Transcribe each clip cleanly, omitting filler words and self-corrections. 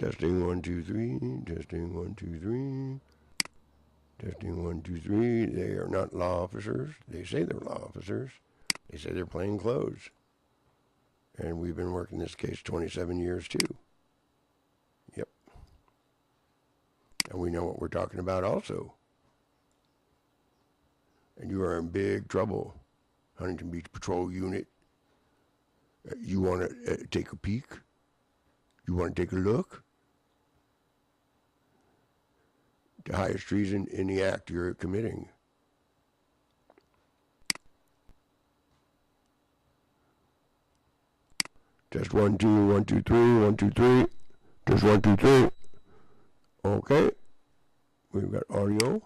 Testing 1, 2, 3. Testing 1, 2, 3. Testing 1, 2, 3. They are not law officers. They say they're law officers. They say they're plain clothes. And we've been working this case 27 years too. Yep. And we know what we're talking about also. And you are in big trouble, Huntington Beach Patrol Unit. You want to take a peek? You want to take a look? The highest treason in the act you're committing. Test 1, 2, 1, 2, 3, 1, 2, 3. Test 1, 2, 3. Okay. We've got audio.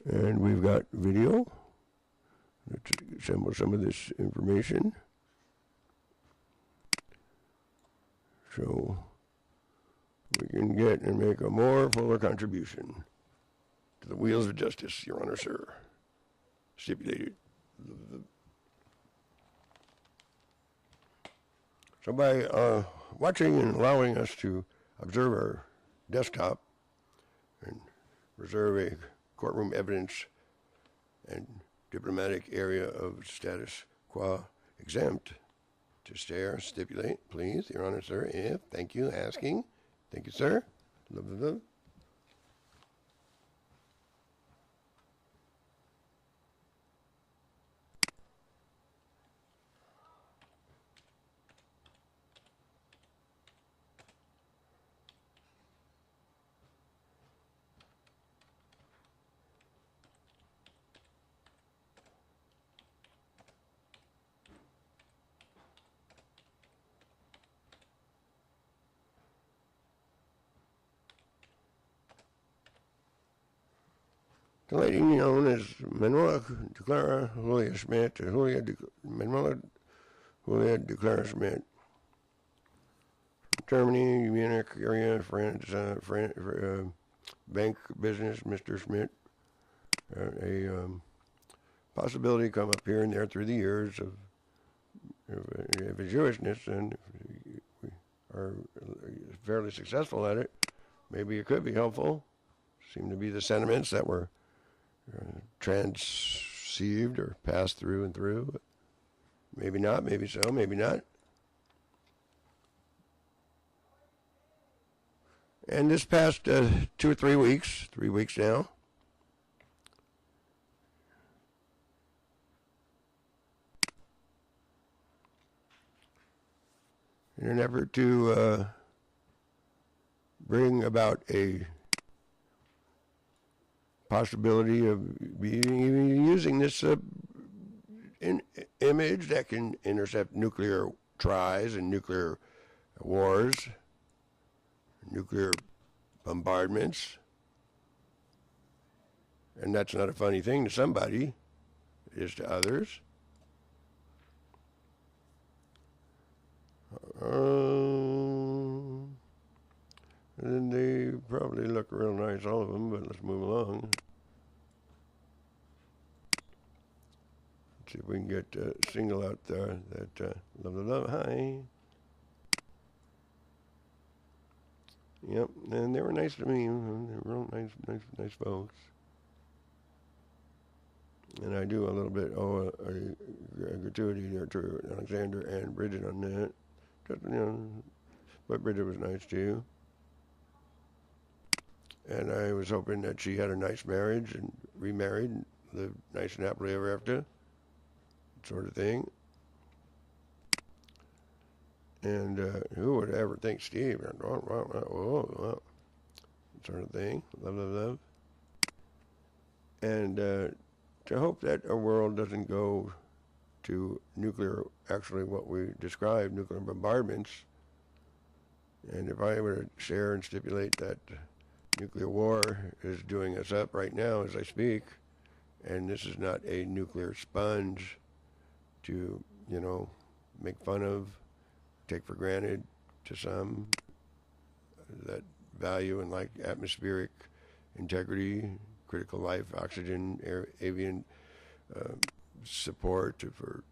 And we've got video. Let's assemble some of this information. So we can get and make a more fuller contribution to the wheels of justice, Your Honor, sir. Stipulated. So by watching and allowing us to observe our desktop and reserve a courtroom evidence and diplomatic area of status quo exempt to stare, stipulate, please, Your Honor, sir, if, thank you, asking. Thank you, sir. Love, love, love. The lady known as Manuela Declara Julia Schmidt, Manuela Julia Declara Schmidt, Germany, Munich area, France, bank business, Mr. Schmidt. A possibility come up here and there through the years of his Jewishness, and we are fairly successful at it. Maybe it could be helpful. Seem to be the sentiments that were transceived or passed through and through. But maybe not, maybe so, maybe not. And this past 2 or 3 weeks, 3 weeks now, in an effort to bring about a possibility of even using this image that can intercept nuclear tries and nuclear wars, nuclear bombardments. And that's not a funny thing to somebody. It is to others. And they probably look real nice, all of them, but let's move along. Let's see if we can get single out there that love, love, love, hi. Yep, and they were nice to me. They were real nice folks. And I do a little bit a gratuity there to Alexander and Bridget on that. Just, but Bridget was nice too. And I was hoping that she had a nice marriage and remarried and lived nice and happily ever after, sort of thing. And who would ever think Steve? Sort of thing. Love, love, love. And to hope that our world doesn't go to nuclear, actually what we describe, nuclear bombardments. And if I were to share and stipulate that nuclear war is doing us up right now as I speak, and this is not a nuclear sponge to, make fun of, take for granted to some, that value in like atmospheric integrity, critical life, oxygen, avian support for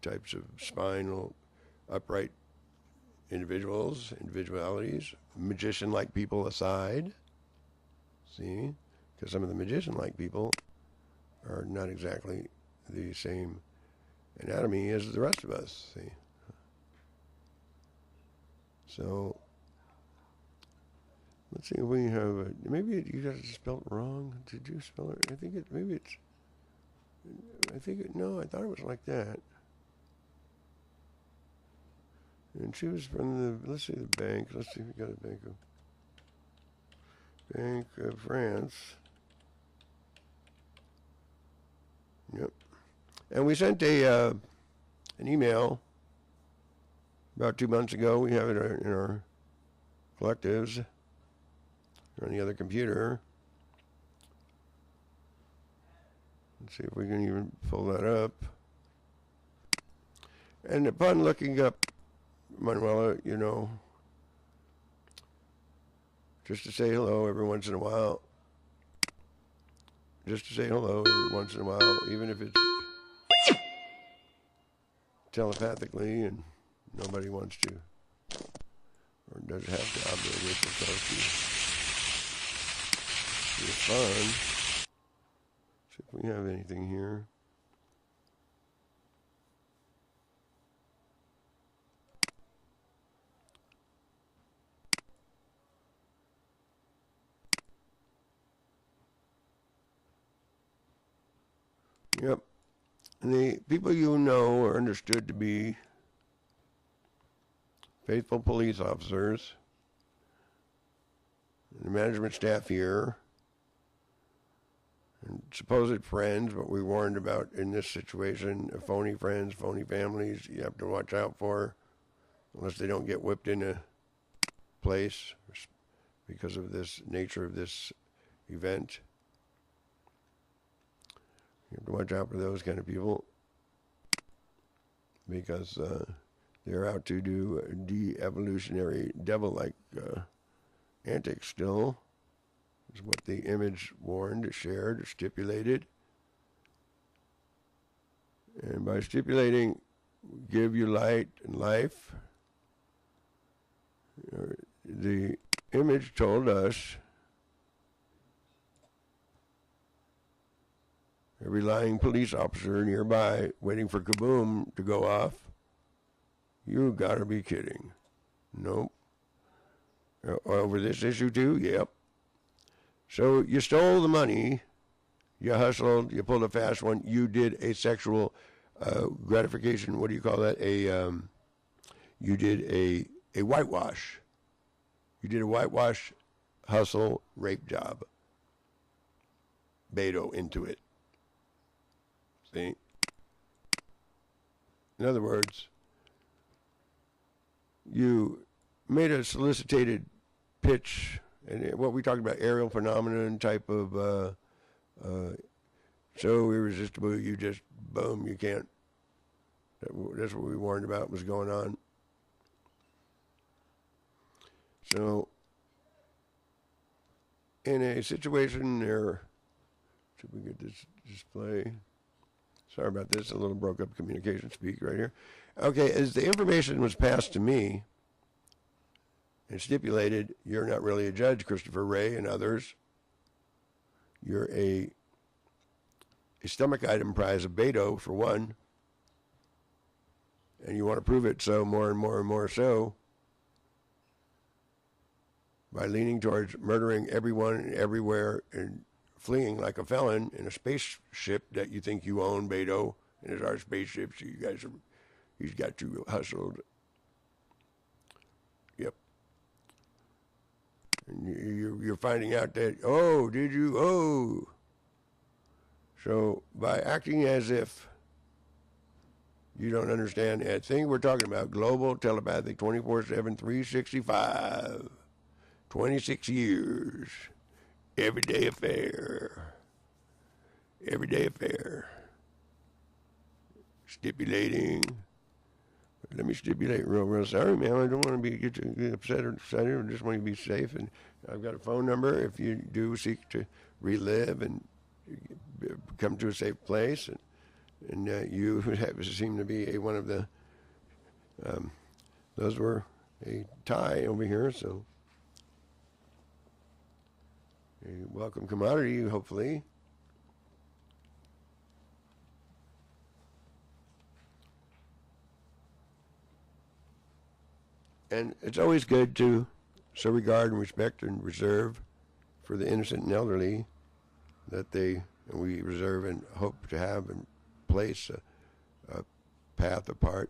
types of spinal upright individualities, magician-like people aside. See? Because some of the magician-like people are not exactly the same anatomy as the rest of us. See? So, let's see if we have, maybe you guys spelled it wrong. Did you spell it? I think no, I thought it was like that. And she was from the, let's see, the bank. Let's see if we got a Bank of France. Yep. And we sent an email about 2 months ago. We have it in our collectives or on the other computer. Let's see if we can even pull that up. And upon looking up Manuela, you know, just to say hello every once in a while. Just to say hello every once in a while, even if it's telepathically and nobody wants to or doesn't have to obligate themselves to respond. See if we have anything here. Yep. And the people you know are understood to be faithful police officers, the management staff here, and supposed friends, what we warned about in this situation, phony friends, phony families, you have to watch out for, unless they don't get whipped into place because of this nature of this event. You have to watch out for those kind of people because they're out to do de-evolutionary devil-like antics still, is what the image warned, shared, stipulated. And by stipulating, give you light and life, the image told us every lying police officer nearby waiting for kaboom to go off, you gotta be kidding. Nope. Over this issue too? Yep. So you stole the money, you hustled, you pulled a fast one, you did a sexual gratification, what do you call that? You did a whitewash. You did a whitewash, hustle, rape job. Beto into it. See? In other words, you made a solicited pitch, and what we talked about, aerial phenomenon type of, so irresistible, you just, boom, you can't. That's what we warned about was going on. So, in a situation there, should we get this display? Sorry about this, a little broke up communication speak right here. Okay, as the information was passed to me and stipulated, you're not really a judge, Christopher Wray and others. You're a stomach item prize of Beto, for one. And you want to prove it so more and more and more so by leaning towards murdering everyone and everywhere and fleeing like a felon in a spaceship that you think you own, Beto, and it's our spaceship, so you guys are, he's got you hustled. Yep. And you're finding out that, oh, did you? Oh. So by acting as if you don't understand that thing we're talking about, global, telepathic, 24/7, 365, 26 years. Everyday affair. Everyday affair. Stipulating. Let me stipulate real sorry, man. I don't want to get upset or excited. I just want you to be safe. And I've got a phone number if you do seek to relive and come to a safe place. And you seem to be one of the, those were a tie over here, so a welcome commodity, hopefully. And it's always good to show regard and respect and reserve for the innocent and elderly that we reserve and hope to have in place a path apart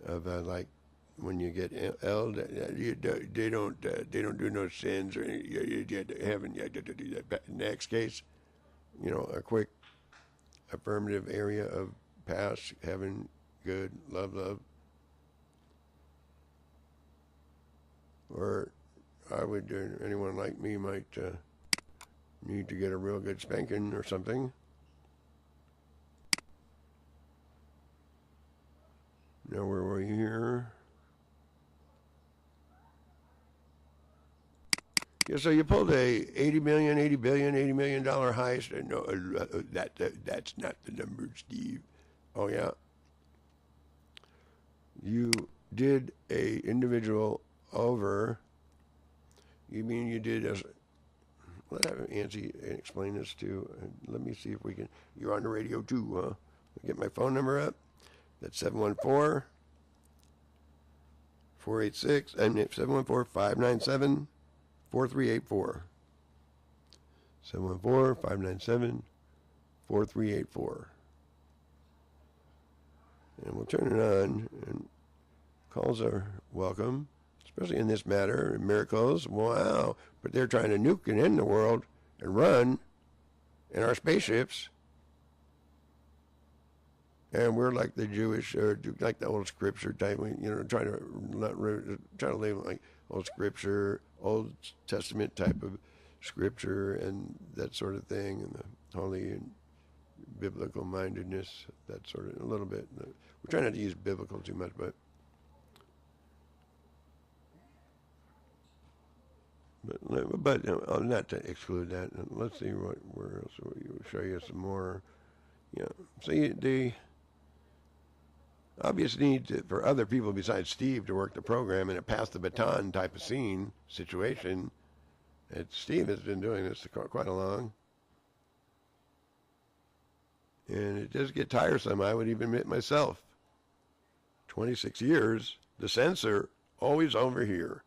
of like when you get ill, they don't do no sins or you get to heaven. In the next case, a quick affirmative area of pass, heaven, good, love. Or anyone like me might need to get a real good spanking or something. Now where were you here? Yeah, so you pulled a $80 million heist. No, that's not the number, Steve. Oh yeah. You did a individual over. You mean you did as? Let have Antzee explain this too. Let me see if we can. You're on the radio too, huh? Get my phone number up. That's 714-486 and 714-597-4384. 714-597-4384. And we'll turn it on. And calls are welcome, especially in this matter. Miracles, wow. But they're trying to nuke and end the world and run in our spaceships. And we're like the Jewish, or like the old scripture type, trying to live like old scripture, Old Testament type of scripture and that sort of thing, and the holy and biblical mindedness, that sort of, a little bit. We're trying not to use biblical too much, but not to exclude that. Let's see where else we'll show you some more. Yeah. See, the obvious need for other people besides Steve to work the program in a pass the baton type of situation. Steve has been doing this quite a long. And it does get tiresome. I would even admit myself. 26 years, the censor always over here.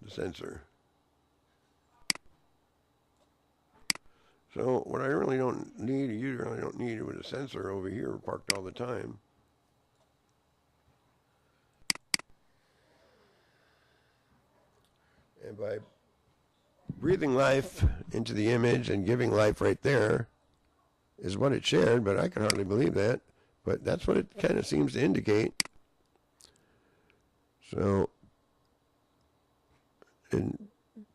Sensor. So what I really don't need, you really don't need with a sensor over here parked all the time. And by breathing life into the image and giving life right there is what it shared, but I can hardly believe that. But that's what it kind of seems to indicate. So in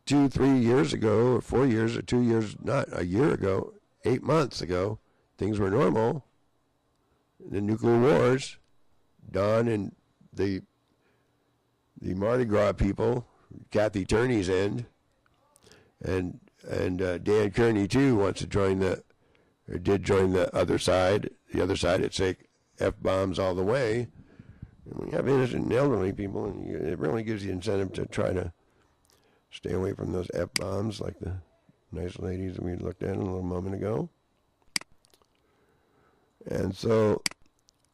2-3 years ago, or 4 years, or 2 years, not a year ago, 8 months ago, things were normal. The nuclear wars, Don and the Mardi Gras people, Kathy Turney's end, and Dan Kearney too wants to did join the other side. The other side, it's like F-bombs all the way. And when you have innocent and elderly people, and it really gives you incentive to try to stay away from those F-bombs like the nice ladies that we looked at a little moment ago. And so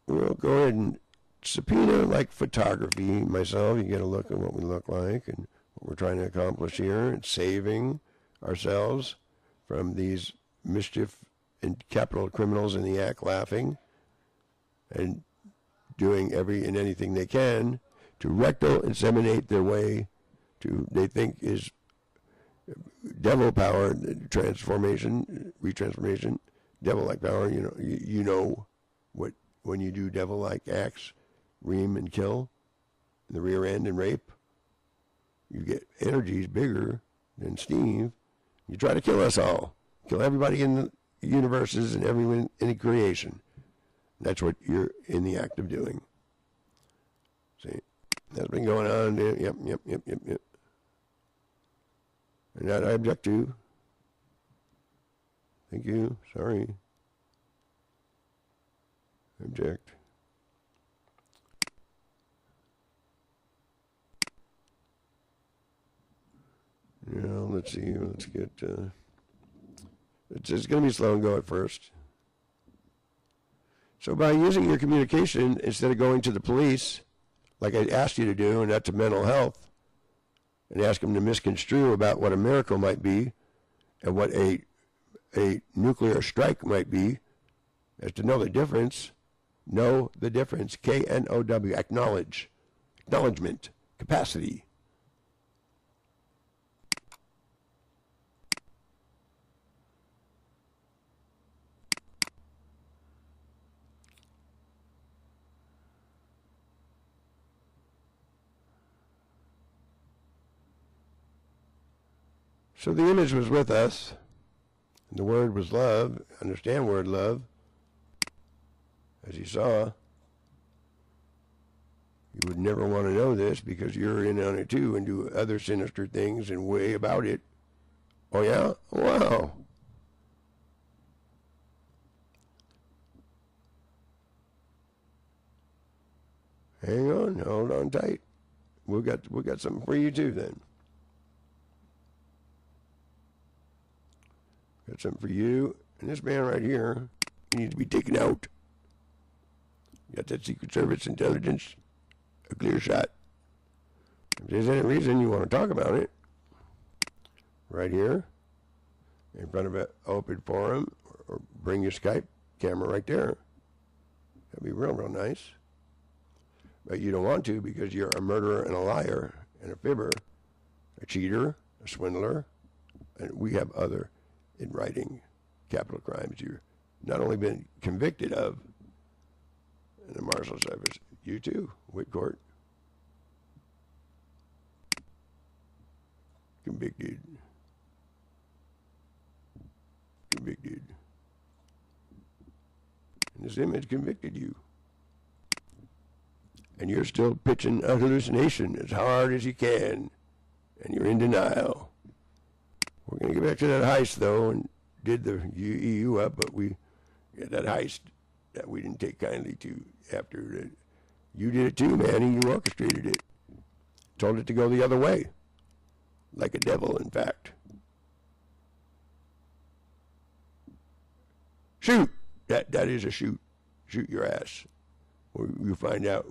we'll go ahead and subpoena like photography myself. You get a look at what we look like and what we're trying to accomplish here and saving ourselves from these mischief and capital criminals in the act laughing and doing every and anything they can to rectal inseminate their way to, they think, is devil power, transformation, retransformation, devil-like power. You know what, when you do devil-like acts, ream and kill, in the rear end and rape, you get energies bigger than Steve. You try to kill us all, kill everybody in the universes and everyone in the creation. That's what you're in the act of doing. See, that's been going on. Yep. And that I object to. Thank you. Sorry. Object. Yeah, let's see. Let's get... it's going to be slow and go at first. So by using your communication, instead of going to the police, like I asked you to do, and that's a mental health, and ask them to misconstrue about what a miracle might be and what a nuclear strike might be, as to know the difference. Know the difference. K-N-O-W. Acknowledge. Acknowledgement. Capacity. So the image was with us, and the word was love. Understand word love. As you saw, you would never want to know this because you're in on it too and do other sinister things and way about it. Oh yeah? Wow. Hang on, hold on tight. We got something for you too then. Got something for you. And this man right here, he needs to be taken out. You got that Secret Service intelligence, a clear shot. If there's any reason you want to talk about it, right here, in front of an open forum, or bring your Skype camera right there. That'd be real, real nice. But you don't want to because you're a murderer and a liar and a fibber, a cheater, a swindler, and we have other in writing capital crimes you've not only been convicted of in the marshal service, you too, Whitcourt. Convicted. Convicted. And this image convicted you. And you're still pitching a hallucination as hard as you can. And you're in denial. We're going to get back to that heist, though, and did the EU up, but that heist that we didn't take kindly to after that. You did it too, man, and you orchestrated it. Told it to go the other way. Like a devil, in fact. Shoot! That is a shoot. Shoot your ass. Or you find out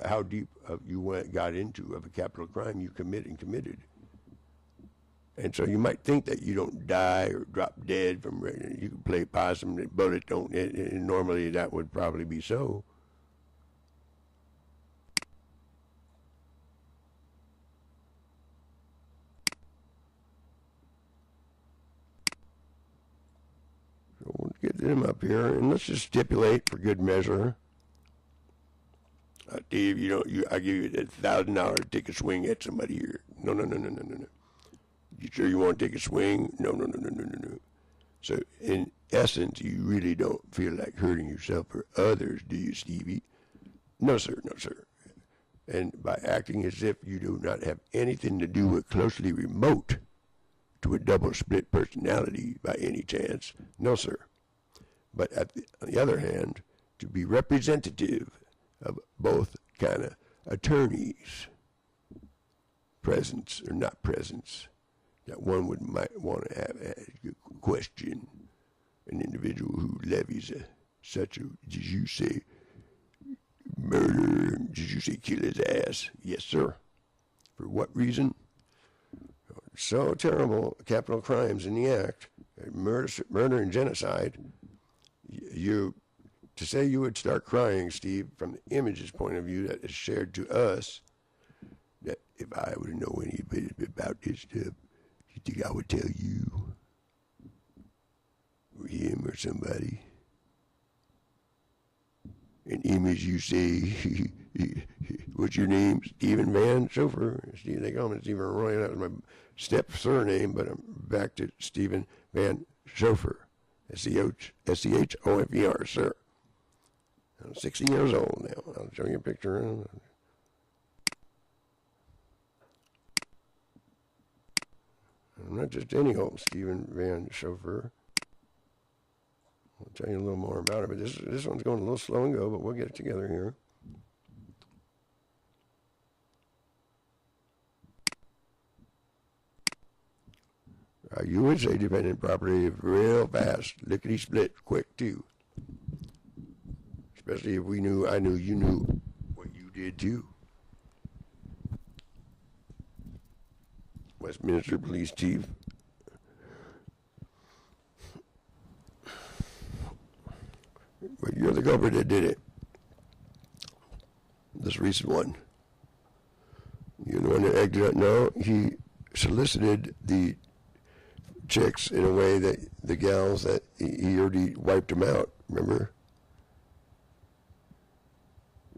how deep you got into of a capital crime you committed. And so you might think that you don't die or drop dead from, you can play possum, the bullet don't, and normally that would probably be so. So we'll get them up here, and let's just stipulate for good measure. Steve, I give you that $1,000 to take a swing at somebody here. No. You sure you want to take a swing? No. So, in essence, you really don't feel like hurting yourself or others, do you, Stevie? No, sir. And by acting as if you do not have anything to do with closely remote to a double split personality by any chance, no, sir. But on the other hand, to be representative of both kind of attorneys, presence or not presence, that one might want to have a question an individual who levies such a, did you say murder, did you say kill his ass? Yes, sir. For what reason? So terrible capital crimes in the act, murder and genocide. To say you would start crying, Steve, from the image's point of view that is shared to us, that if I would know any bit about this stuff, you think I would tell you? Or him or somebody? An image you say, what's your name? Stephen Van Schofer. Steve, they call me Stephen Roy. That was my step surname, but I'm back to Stephen Van Schofer. S-C-H-O-F-E-R, sir. I'm 60 years old now. I'll show you a picture. I'm not just any old Stephen Van chauffeur. I'll tell you a little more about it, but this one's going a little slow and go, but we'll get it together here. You would say dependent property real fast, lickety split, quick too. Especially if I knew you knew what you did too. Westminster Police Chief. But you're the culprit that did it. This recent one. You're the one that acted out. No, he solicited the chicks in a way that the gals that he already wiped them out. Remember?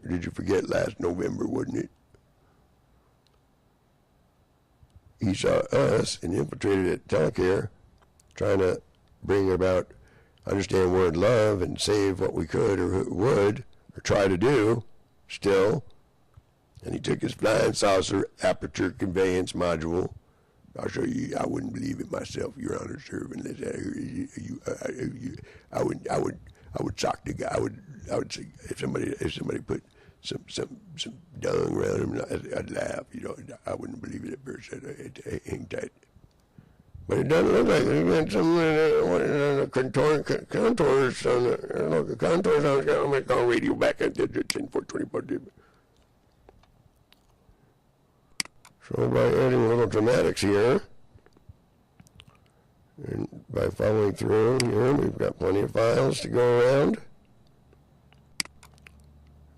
Or did you forget last November, wasn't it? He saw us and infiltrated at telecare, trying to bring about understand word love and save what we could or would or try to do still. And he took his flying saucer aperture conveyance module. I'll show you. I wouldn't believe it myself, Your Honor, sir, unless I would shock the guy. I would say if somebody put some dung around him, I'd laugh. You know, I wouldn't believe it at first. I'd hang tight. But it doesn't look like it. Some contours on the contours on the. I'm going to call radio back at 10-4-24. So by adding a little dramatics here, and by following through here, we've got plenty of files to go around.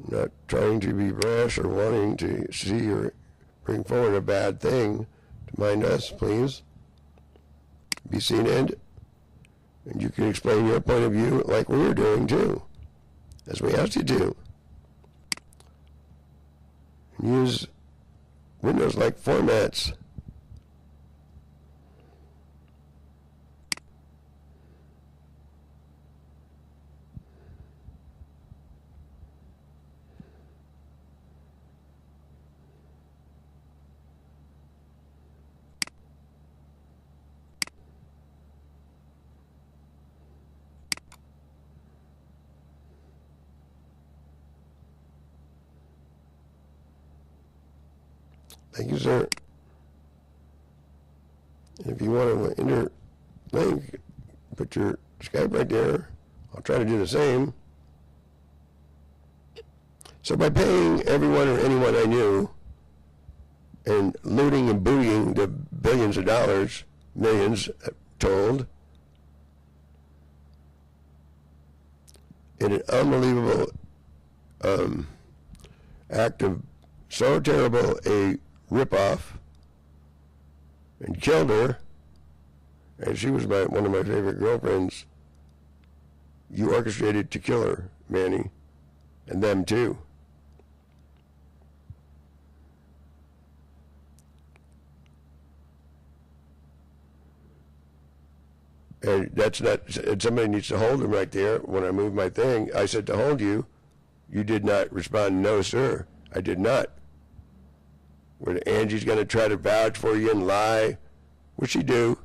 Not trying to be brash or wanting to see or bring forward a bad thing to mind us, please. Be seated, and you can explain your point of view like we were doing too, as we asked you to. And use Windows-like formats. Thank you, sir. If you want to interlink, put your Skype right there. I'll try to do the same. So by paying everyone or anyone I knew and looting and bootying the billions of dollars, millions told, in an unbelievable act of so terrible a ripoff, and killed her, and she was one of my favorite girlfriends. You orchestrated to kill her, Manny, and them too. And that's not, somebody needs to hold him right there. When I moved my thing, I said to hold you. You did not respond, no, sir. I did not. When Angie's going to try to vouch for you and lie, which she do.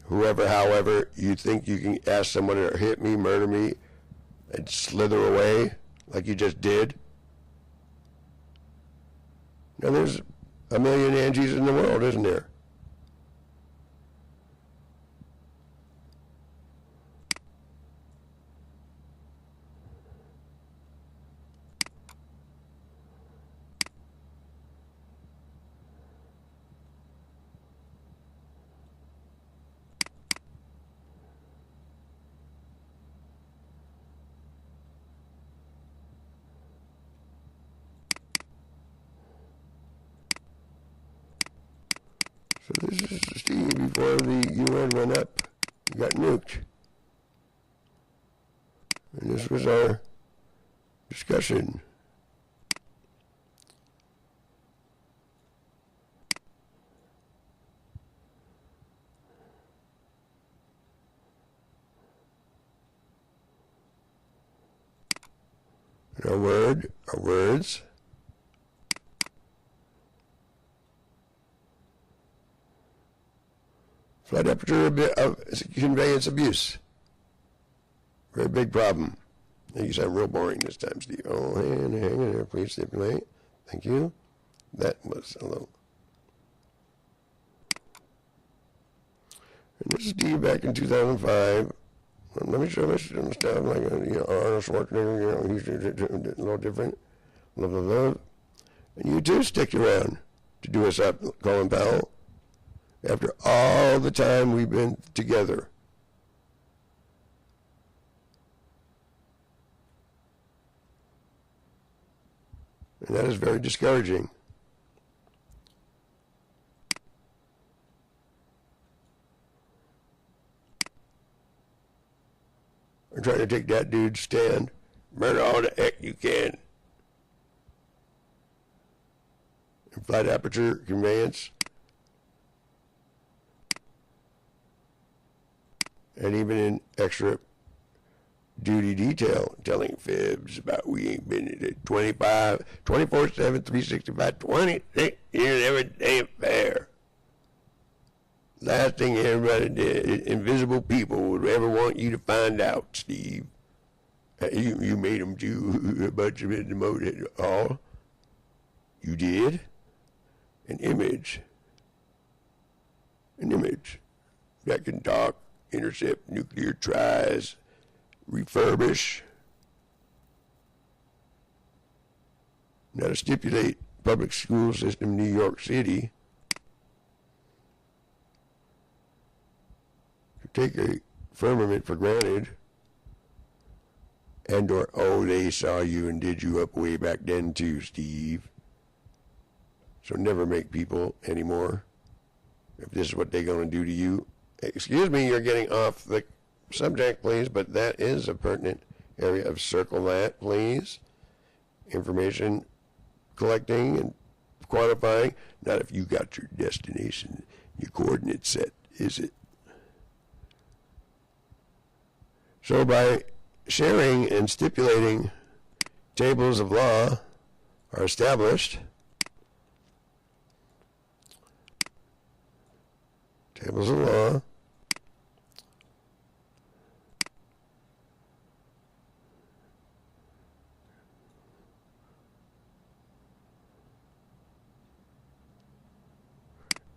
Whoever, however, you think you can ask someone to hit me, murder me, and slither away like you just did. Now there's a million Angies in the world, isn't there? So this is Steve before the UN went up, got nuked. And this was our discussion. And our word, are words. Flight aperture of conveyance abuse. Very big problem. You sound real boring this time, Steve. Oh, hang in there, please stipulate. Thank you. That was a little. And this is Steve back in 2005. Let me show you some stuff like Arnold Schwarzenegger. He's a little different. Love, love, love. And you too stick around to do us up, Colin Powell. After all the time we've been together. And that is very discouraging. I'm trying to take that dude's stand. Murder all the heck you can. In flight aperture conveyance. And even in extra duty detail, telling fibs about we ain't been at 24/7, 365, 26 years every day fair. Last thing everybody did, invisible people would ever want you to find out, Steve. You made them do a bunch of it demoted all. You did? An image. That can talk, intercept nuclear tries, refurbish. Now to stipulate public school system New York City. To take a firmament for granted. And or, oh, they saw you and did you up way back then too, Steve. So never make people anymore. If this is what they're going to do to you. Excuse me, you're getting off the subject, please, but that is a pertinent area of circle that, please. Information collecting and quantifying. Not if you got your destination, your coordinate set, is it? So by sharing and stipulating, tables of law are established. Tables of law.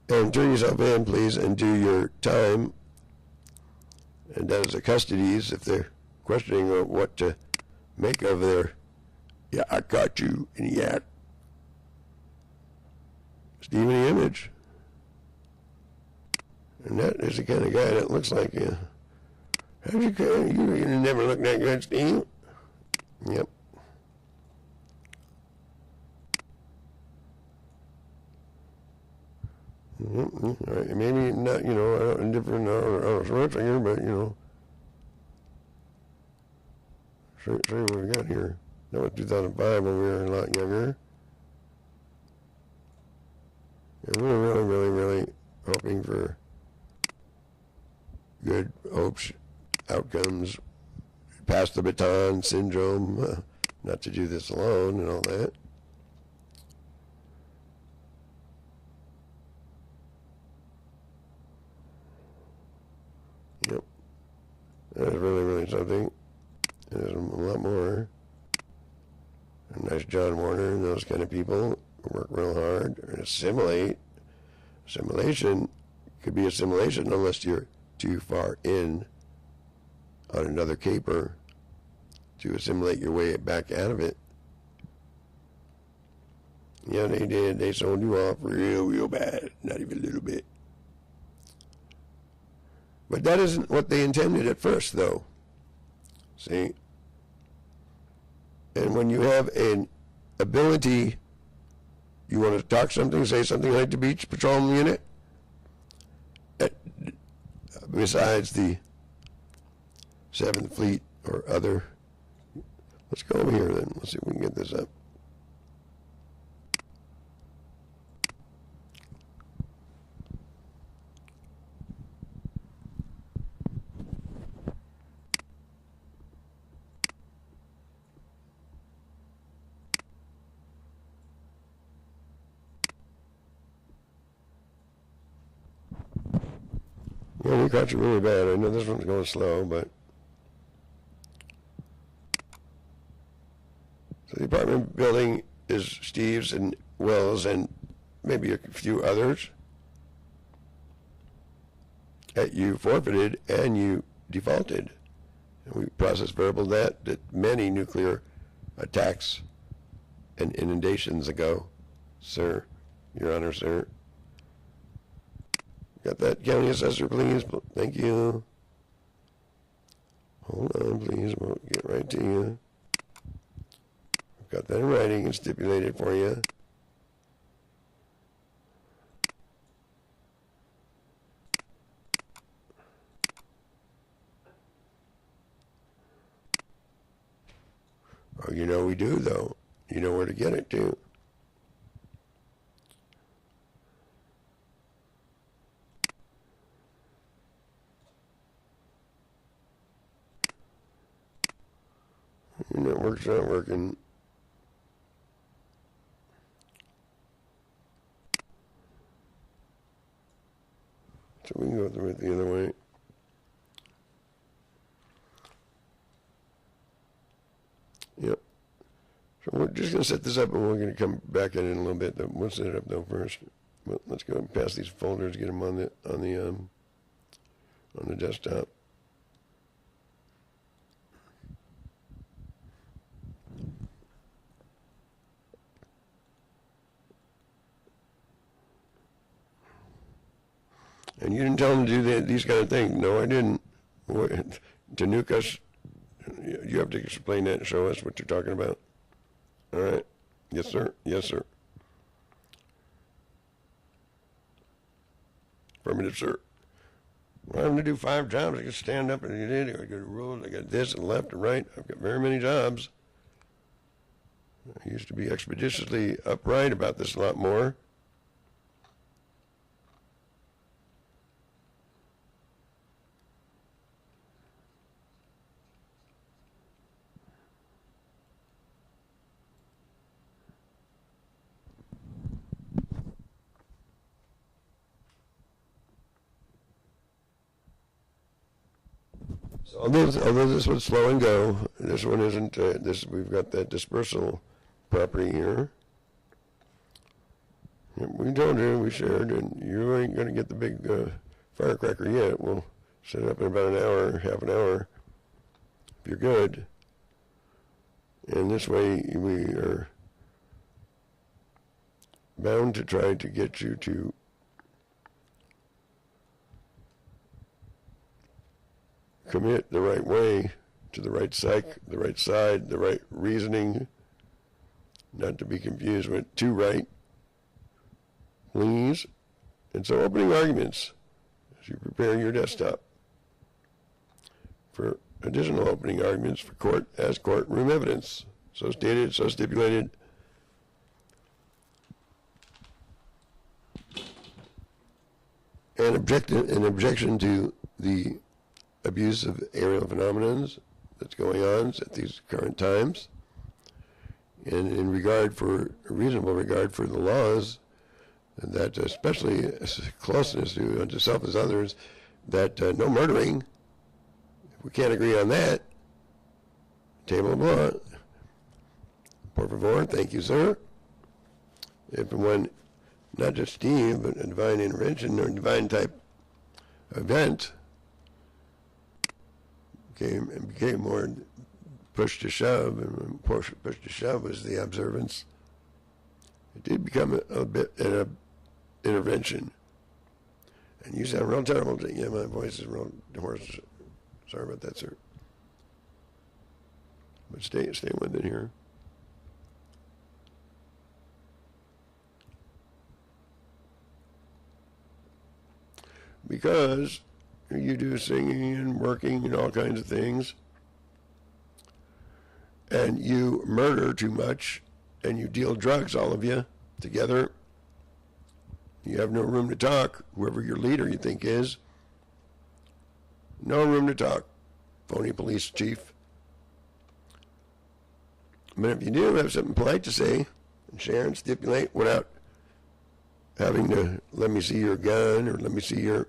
And turn yourself in, please, and do your time. And that is the custodies, if they're questioning what to make of their, yeah, I caught you in the act. Steve in the image. And that is the kind of guy that looks like you. How'd you never looked that good, Steve? Yep. All right. Maybe not, different Schwarzenegger, but, show you what we got here. That was 2005 when we were a lot younger. And we were really, really, really hoping for good hopes, outcomes, pass the baton syndrome, not to do this alone and all that. Yep. That's really, really something. There's a lot more. A nice John Warner and those kind of people who work real hard and assimilate. Assimilation could be assimilation unless you're too far in on another caper to assimilate your way back out of it. Yeah, they did. They sold you off real, real bad. Not even a little bit. But that isn't what they intended at first, though. See? And when you have an ability, you want to talk something, say something like the Beach Patrol Unit, besides the 7th Fleet or other. Let's go over here then. Let's see if we can get this up. Well, we caught you really bad. I know this one's going slow, but... So the apartment building is Steve's and Will's and maybe a few others that you forfeited and you defaulted. And we process verbal that many nuclear attacks and inundations ago, sir, Your Honor, sir. Got that, County Assessor, please? Thank you. Hold on, please. We'll get right to you. Got that in writing and stipulated for you. Oh, you know we do, though. You know where to get it, too. Your network's not working. So we can go through it the other way. Yep. So we're just going to set this up, and we're going to come back in a little bit. We'll set it up though first. Well, let's go and pass these folders, get them on the desktop. And you didn't tell them to do these kind of things. No, I didn't. To nuke us, you have to explain that and show us what you're talking about. All right? Yes, sir. Yes, sir. Affirmative, sir. Well, I'm going to do 5 jobs. I can stand up and get in. I got rules. I got this and left and right. I've got very many jobs. I used to be expeditiously upright about this a lot more. So although this one's slow and go, this one isn't. We've got that dispersal property here. We told you, we shared, and you ain't going to get the big firecracker yet. We'll set it up in about an hour, half an hour, if you're good. And this way we are bound to try to get you to commit the right way to the right psych, the right side, the right reasoning, not to be confused with too right, please. And so opening arguments as you prepare your desktop for additional opening arguments for court as courtroom evidence. So stated, so stipulated. An objection to the abuse of aerial phenomenons that's going on at these current times, and in reasonable regard for the laws, that especially closeness to self as others, that no murdering. If we can't agree on that, table of law. Por favor, thank you, sir. If when not just Steve, but a divine intervention or divine type event became more push to shove, and push to shove was the observance. It did become a bit an intervention. And you sound real terrible. Yeah, my voice is real hoarse. Sorry about that, sir. But stay with it here. Because you do singing and working and all kinds of things, and you murder too much, and you deal drugs, all of you, together. You have no room to talk, whoever your leader you think is. No room to talk, phony police chief. But if you do have something polite to say, and share and stipulate without having to let me see your gun or let me see your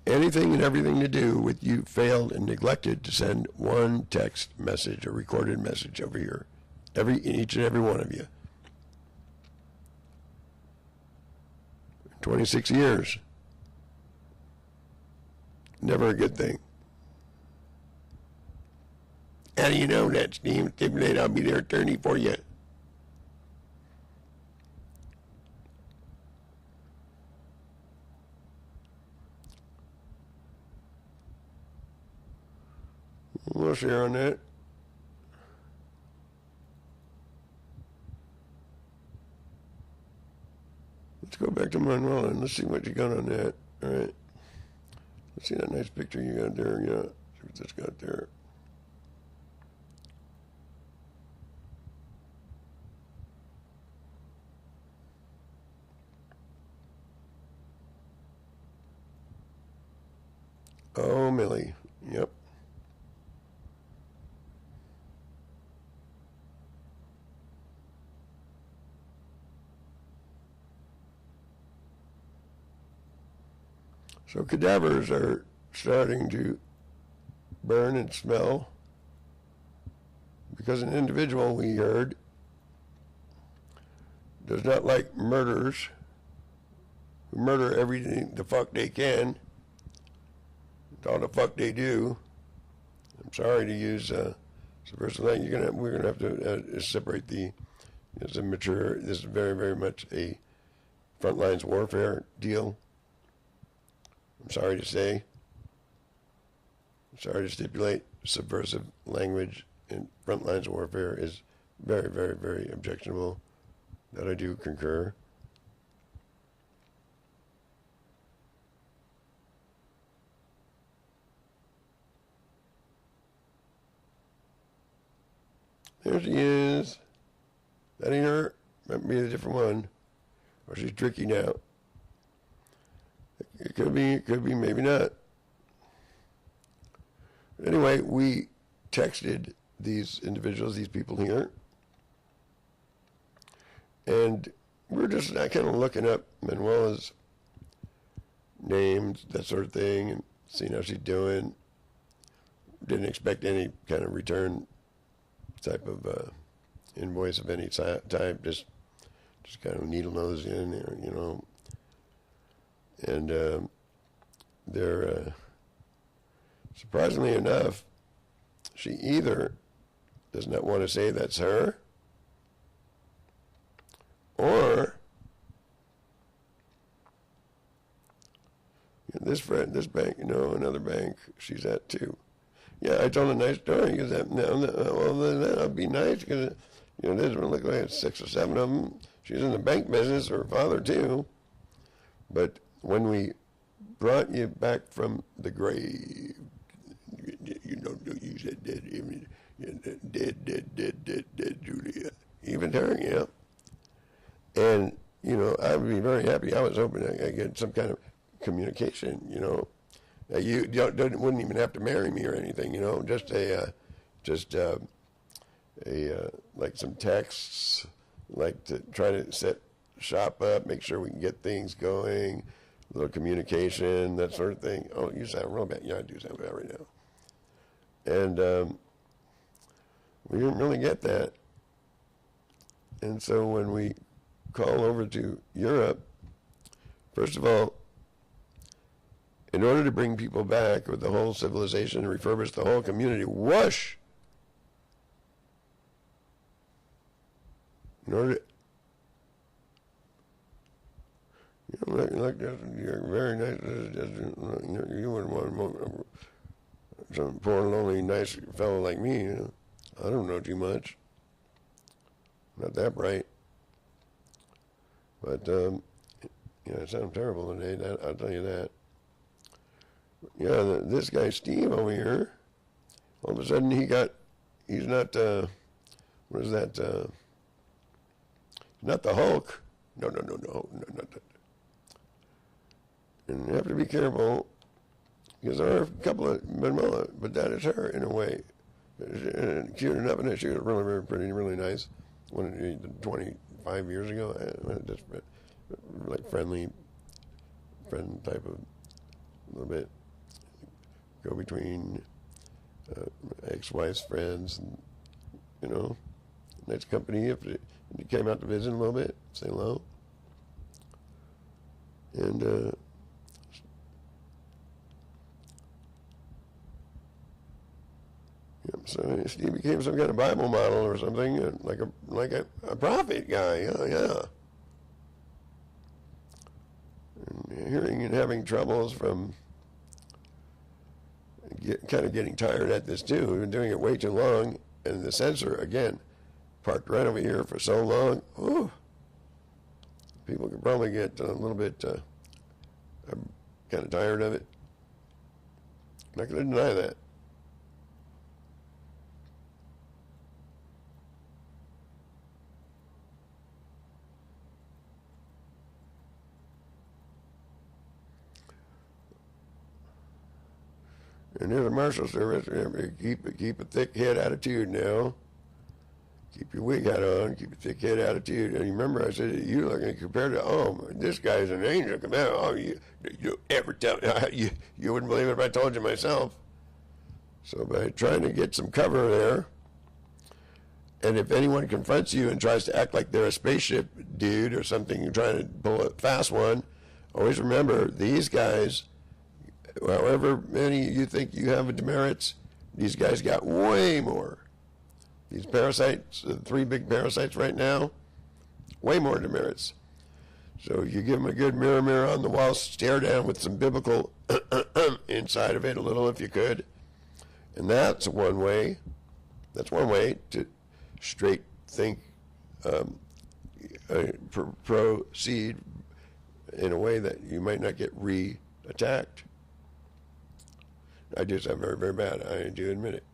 anything and everything to do with you failed and neglected to send one text message or recorded message over here. Each and every one of you. 26 years. Never a good thing. How do you know that, Steve? Stipulate, I'll be their attorney for you. We'll share on that. Let's go back to Manuel and let's see what you got on that. All right. Let's see that nice picture you got there. Yeah. See what that's got there. Oh, Millie. Yep. So cadavers are starting to burn and smell because an individual, we heard, does not like murderers who murder everything the fuck they can. It's all the fuck they do. I'm sorry to use subversive language. We're gonna have to separate the. It's a mature. This is very, very much a front lines warfare deal. I'm sorry to say. I'm sorry to stipulate. Subversive language in front lines warfare is very, very, very objectionable. That I do concur. There she is. That ain't her. Might be a different one. Or she's tricky now. It could be, maybe not. But anyway, we texted these individuals, these people here. And we're just kind of looking up Manuela's names, that sort of thing, and seeing how she's doing. Didn't expect any kind of return type of invoice of any type, just kind of needle nose in there, you know. And they're, surprisingly enough, she either does not want to say that's her, or this bank, another bank she's at too. Yeah, I told a nice story because well, that'll be nice because this one look like 6 or 7 of them. She's in the bank business, her father too. But when we brought you back from the grave, you said dead, Julia, even her, yeah. And I would be very happy. I was hoping I get some kind of communication, You wouldn't even have to marry me or anything, just like some texts, like to try to set shop up, make sure we can get things going, a little communication, that sort of thing. Oh, you sound real bad. Yeah, I do sound bad right now. And we didn't really get that. And so when we call over to Europe, first of all, in order to bring people back with the whole civilization and refurbish the whole community, whoosh! In order to, you're very nice. You wouldn't want some poor, lonely, nice fellow like me. I don't know too much. Not that bright. But, it sounds terrible today, I'll tell you that. Yeah, this guy Steve over here, all of a sudden he's not, what is that, not the Hulk. No, not that. And you have to be careful, because there are a couple of Manuela, but that is her in a way. Cute enough, and she was really, very pretty, really nice. 25 years ago, just like friend type of a little bit. Go between ex-wife's friends, and nice company. If you came out to visit a little bit, say hello. And so he became some kind of Bible model or something, like a prophet guy. Yeah. And hearing and having troubles from kind of getting tired at this too. We've been doing it way too long, and the sensor again parked right over here for so long. Whew. People could probably get a little bit kind of tired of it. I'm not going to deny that. And here's a marshal service. Keep a thick head attitude now. Keep your wig hat on. Keep a thick head attitude. And you remember I said you looking compared to this guy's an angel. You ever tell you wouldn't believe it if I told you myself. So by trying to get some cover there, and if anyone confronts you and tries to act like they're a spaceship dude or something, you're trying to pull a fast one, always remember these guys. However many you think you have demerits, these guys got way more. These parasites, the 3 big parasites right now, way more demerits. So you give them a good mirror on the wall, stare down with some biblical inside of it a little if you could. And that's one way. That's one way to straight think, proceed in a way that you might not get re-attacked. I do sound very, very bad. I do admit it.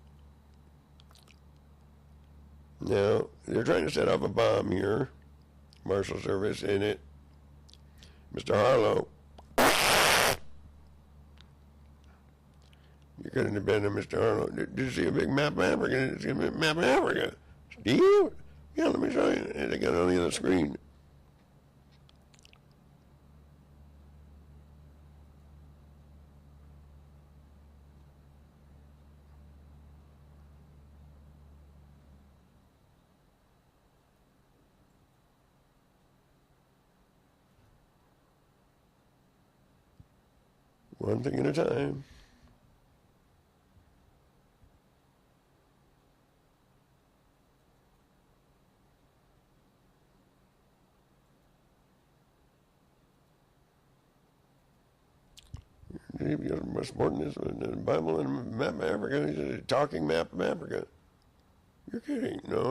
Now, they're trying to set off a bomb here. Marshal service in it. Mr. Harlow. You couldn't have been a Mr. Harlow. Did you see a big map of Africa? Did you see a map of Africa? Steve? Yeah, let me show you. They got it on the other screen. One thing at a time. You're much more than this in the Bible and a map of Africa. It's a talking map of Africa. You're kidding. No.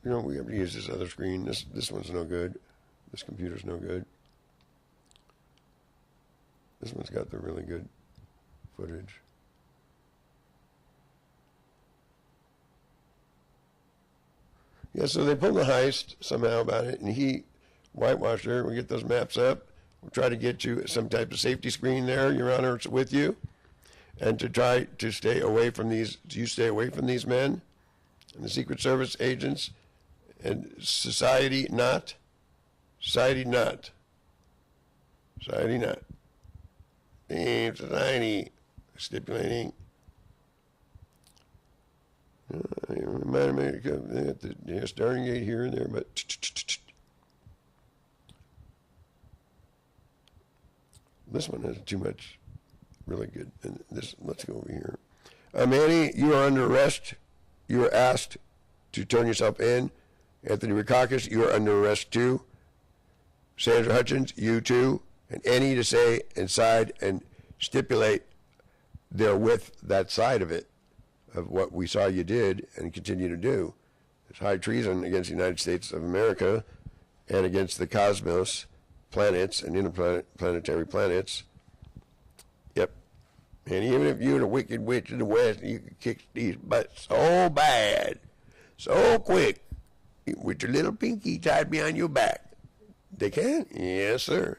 We have to use this other screen. This one's no good. This computer's no good. This one's got the really good footage. Yeah, so they pulled the heist somehow about it, and he whitewashed her. We get those maps up. We'll try to get you some type of safety screen there, Your Honor, it's with you, and to try to stay away from these. You stay away from these men and the Secret Service agents. And society not. Damn, society. Stipulating. Might have made it at the starting gate here and there, but this one has too much really good. And this, let's go over here. Manny, you are under arrest. You are asked to turn yourself in. Anthony Rackakaus, you are under arrest too. Sandra Hutchens, you too. And any to say inside and stipulate they're with that side of it, of what we saw you did and continue to do. It's high treason against the United States of America and against the cosmos, planets, and interplanetary planets. Yep. And even if you're the wicked witch of the West, you could kick these butts so bad, so quick, with your little pinky tied behind your back. They can? Yes, sir.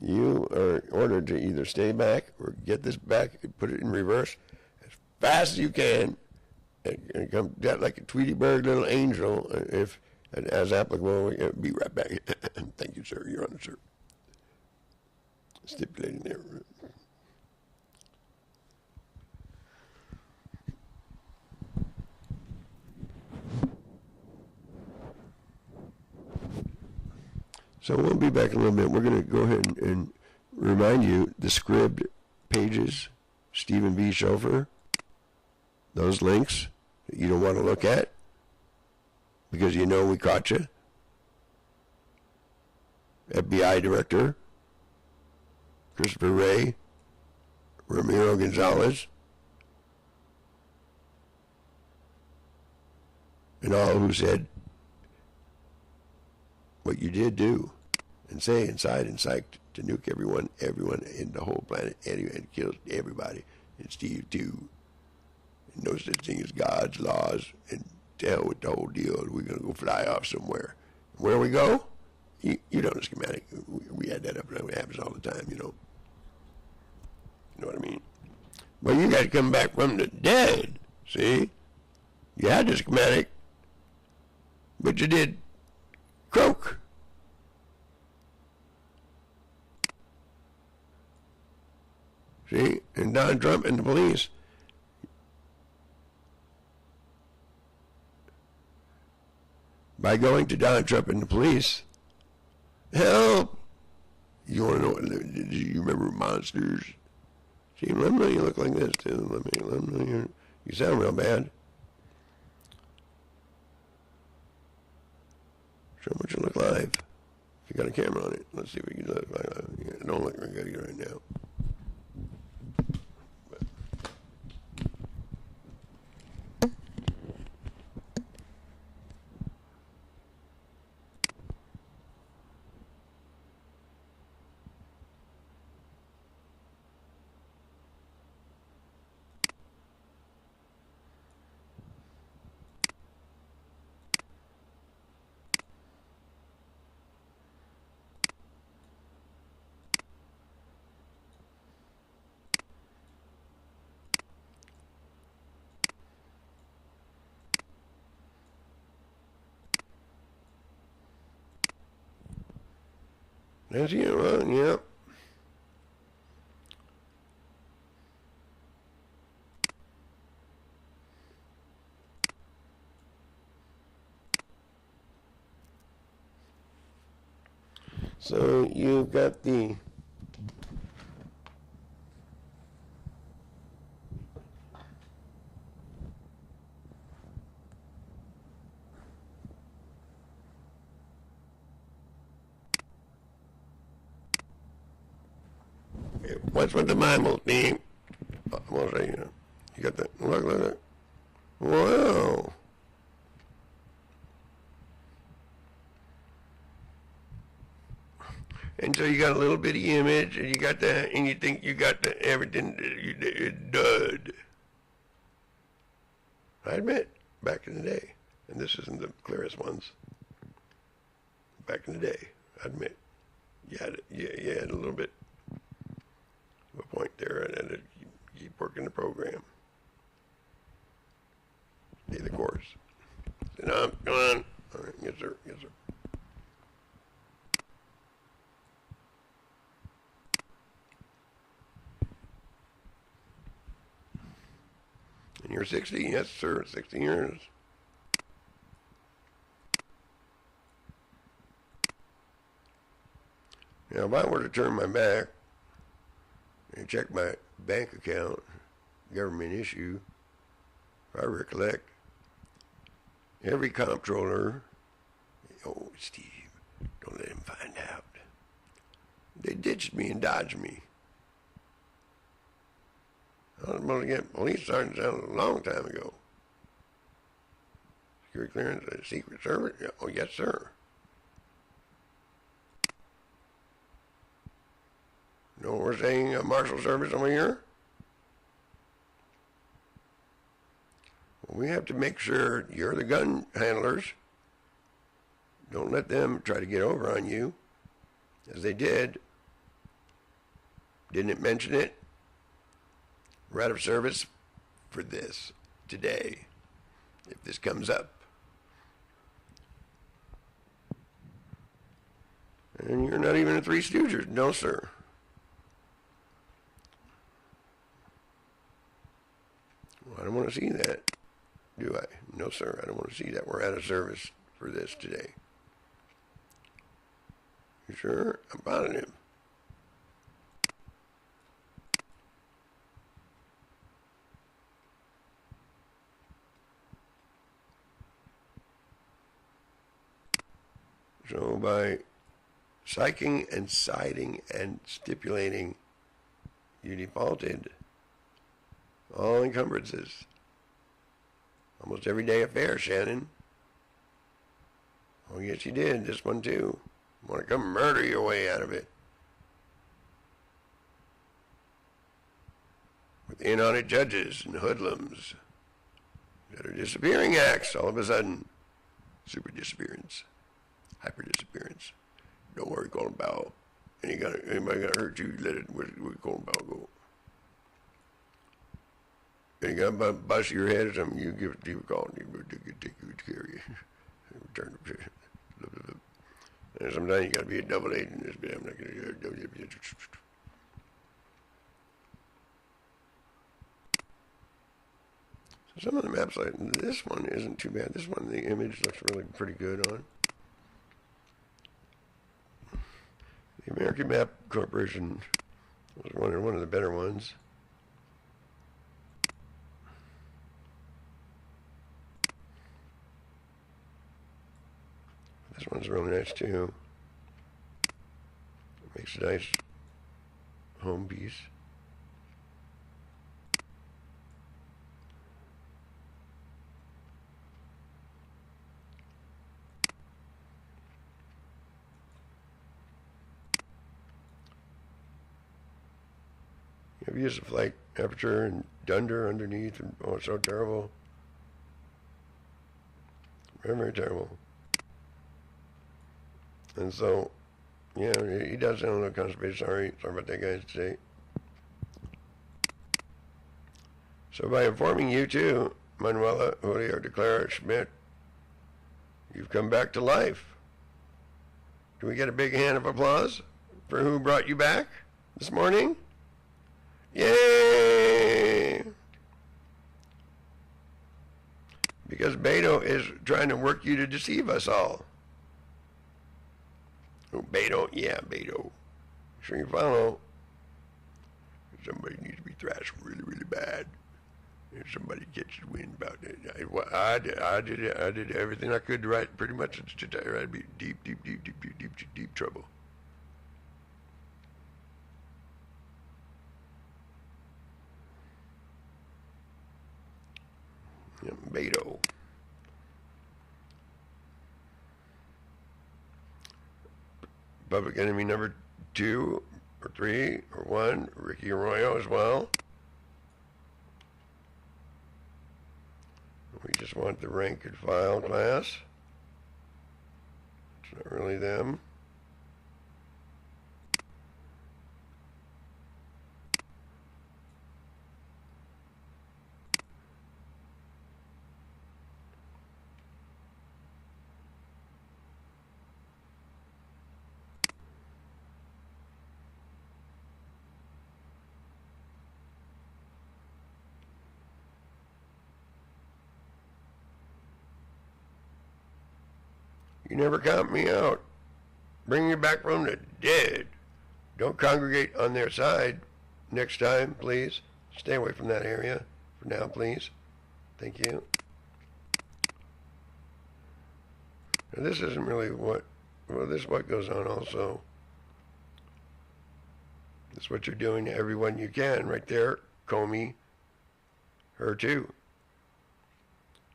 You are ordered to either stay back or get this back, put it in reverse as fast as you can, and come down like a Tweety Bird little angel, if as applicable. We'll be right back. Thank you, sir. Your Honor, sir. Stipulating there. So we'll be back in a little bit. We're going to go ahead and remind you the scribd pages, Stephen B. Schofer, those links that you don't want to look at because you know we caught you. FBI Director Christopher Wray, Ramiro Gonzalez, and all who said what you did do and say inside and psyched to nuke everyone in the whole planet, and kills everybody, and Steve too. And no such thing as God's laws, and to hell with the whole deal. We're going to go fly off somewhere. Where we go? You know the schematic. We had that up there. It happens all the time, you know. You know what I mean? Well, you got to come back from the dead, see? You had the schematic, but you did croak. See? And Donald Trump and the police. By going to Donald Trump and the police, help! You want to know what, do you remember monsters? See, let me look like this, too. Let me, you sound real bad. Show what you look live. If you got a camera on it, let's see what you look like. Yeah, don't look very good right now. That's you, huh? Yep. So you've got the what's with the Bible theme? We'll say, you got that. Look at that. Wow. And so you got a little bitty image, and you got that, and you think you got the everything dud. I admit, back in the day, and this isn't the clearest ones. Back in the day, I admit, you had a little bit of a point there, and then you keep working the program. Stay the course. Sit down, come on. All right, yes sir, yes sir. And you're 60? Yes, sir, 60 years. Now, if I were to turn my back and check my bank account, government issue, if I recollect, every comptroller, oh, Steve, don't let him find out. They ditched me and dodged me. I was supposed to get police sergeants out a long time ago. Security clearance, a Secret Service? Yeah, oh, yes, sir. You know what we're saying, marshal service over here? Well, we have to make sure you're the gun handlers. Don't let them try to get over on you, as they did. Didn't it mention it? We're out of service for this today, if this comes up. And you're not even a Three Stooges. No, sir. Well, I don't want to see that, do I? No, sir, I don't want to see that. We're out of service for this today. You sure? I'm positive. So by psyching and siding and stipulating, you defaulted all encumbrances. Almost everyday affair, Shannon. Oh, yes, you did. This one, too. Want to come murder your way out of it. With in-on-it judges and hoodlums that are disappearing acts all of a sudden. Super disappearance. Hyper disappearance. Don't worry, call him Bow. Anybody gonna hurt you, let it, we call him Bow go. You got to bust your head or something, you give it a call, and take you to carry you. Return to and sometimes you got to be a double agent in this bit. I'm not going to do it. So some of the maps, like this one, isn't too bad. This one, the image looks really pretty good on. The American Map Corporation was one of the better ones. This one's really nice too. It makes a nice home piece. I've used the flight aperture and dunder underneath, and oh, it's so terrible. Very, very terrible. And so, yeah, he does sound a little constipated. Sorry about that, guys, today. So by informing you too, Manuela, Julio, Declara, Schmidt, you've come back to life. Do we get a big hand of applause for who brought you back this morning? Yay! Because Beto is trying to work you to deceive us all. Oh, Beto, yeah, Beto. Sure you follow. Somebody needs to be thrashed really, really bad. If somebody catches wind about it, I did everything I could to write. Pretty much, I'd be deep trouble. Yeah, Beto. Public enemy number 2 or 3 or 1, Ricky Arroyo as well. We just want the rank and file class. It's not really them. You never count me out. Bring me back from the dead. Don't congregate on their side next time, please. Stay away from that area for now, please. Thank you. Now, this isn't really what, well, this is what goes on also. This is what you're doing to everyone you can right there. Comey, her too.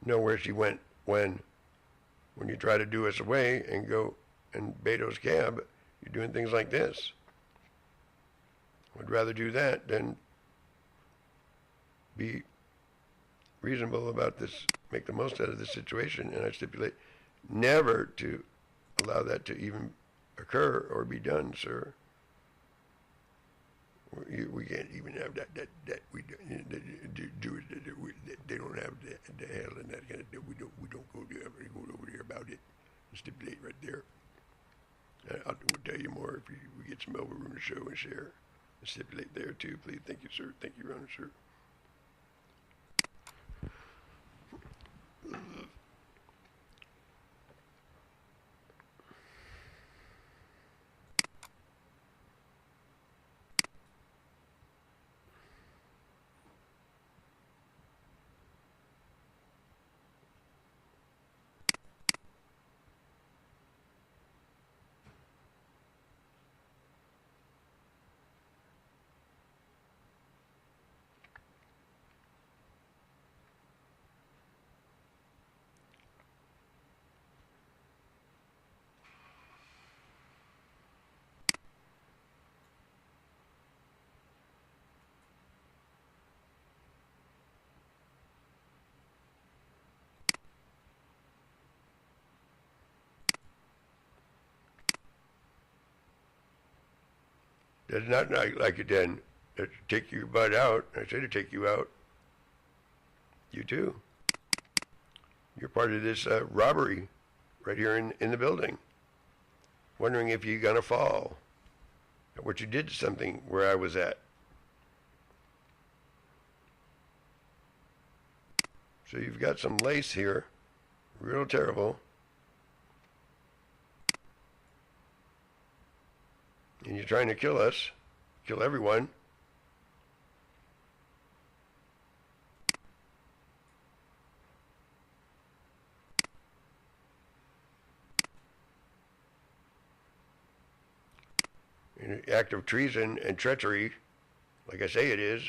Know where she went when you try to do us away and go in Beto's cab, you're doing things like this. Would rather do that than be reasonable about this, make the most out of this situation, and I stipulate never to allow that to even occur or be done, sir. We can't even have that we do it. They don't have the hell and that kind of thing. We don't go there. Go over there about it and stipulate right there. We'll tell you more if we get some elbow room to show and share. And stipulate there too, please. Thank you, sir. Thank you, Your Honor, sir. Does not like it then. Take your butt out. I say to take you out. You too. You're part of this robbery right here in the building. Wondering if you're going to fall. What you did to something where I was at. So you've got some lace here. Real terrible. And you're trying to kill us, kill everyone. In an act of treason and treachery, like I say it is,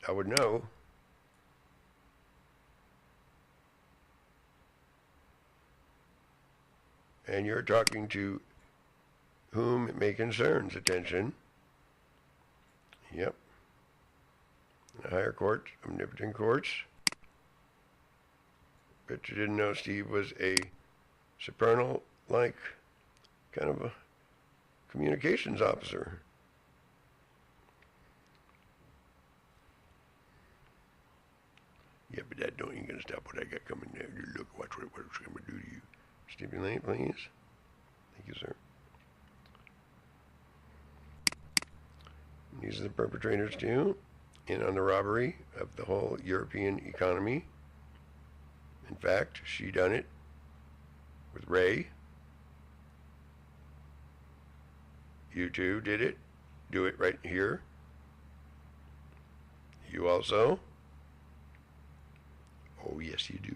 I would know. And you're talking to whom it may concerns. Attention. Yep. The higher courts, omnipotent courts. Bet you didn't know Steve was a supernal-like kind of a communications officer. Yeah, but that don't ain't gonna stop what I got coming there. You look, watch what it's gonna do to you. Stipulate, please. Thank you, sir. These are the perpetrators too, in on the robbery of the whole European economy. In fact, she done it with Ray. You too did it. Do it right here. You also. Oh yes, you do.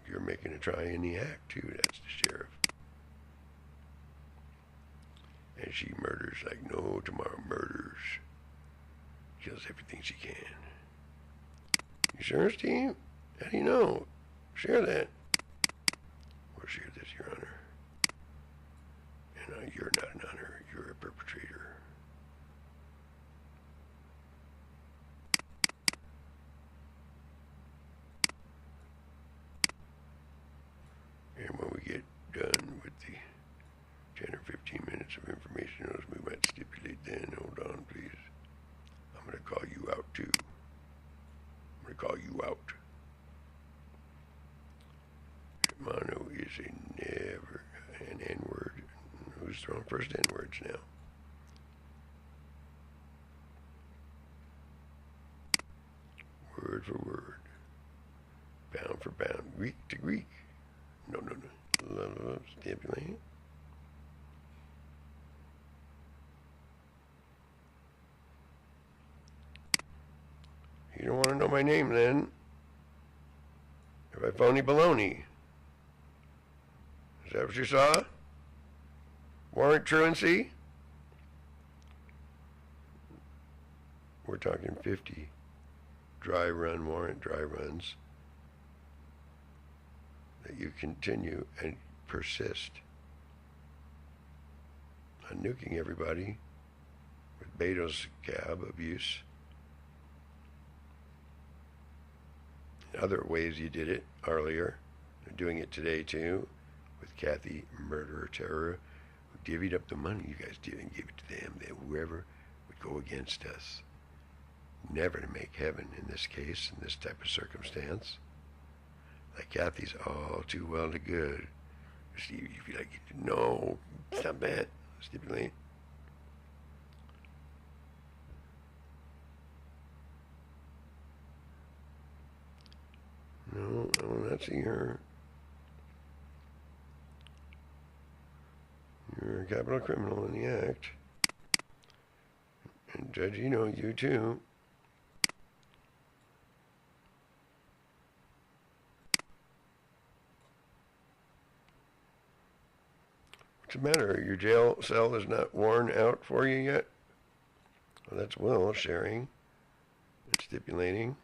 You're making a try in the act too. That's the sheriff. And she murders like no tomorrow. Murders. Kills everything she can. You sure, Steve? How do you know? Share that. We'll share this, Your Honor. And you're not an honor. You're a perpetrator. And when we get done with the 10 or 15 minutes of information, as we might stipulate then. Hold on, please. I'm going to call you out, too. I'm going to call you out. Mono is an N-word. Who's throwing first N-words now? Word for word. Pound for pound. Greek to Greek. No. Stipulate. You don't want to know my name then. If I phony baloney. Is that what you saw? Warrant truancy? We're talking 50 dry run warrant dry runs that you continue and persist on nuking everybody with Beto's cab abuse other ways you did it earlier. They're doing it today too, with Kathy, murderer, terror, who divvied up the money you guys did and gave it to them, that whoever would go against us. Never to make heaven in this case, in this type of circumstance. Like Kathy's all too well to good. Steve, you feel like, no, stop that, stipulate. No, I will not see her. You're a capital criminal in the act. And Judge, you know you too. What's the matter? Your jail cell is not worn out for you yet? Well, that's will sharing and stipulating.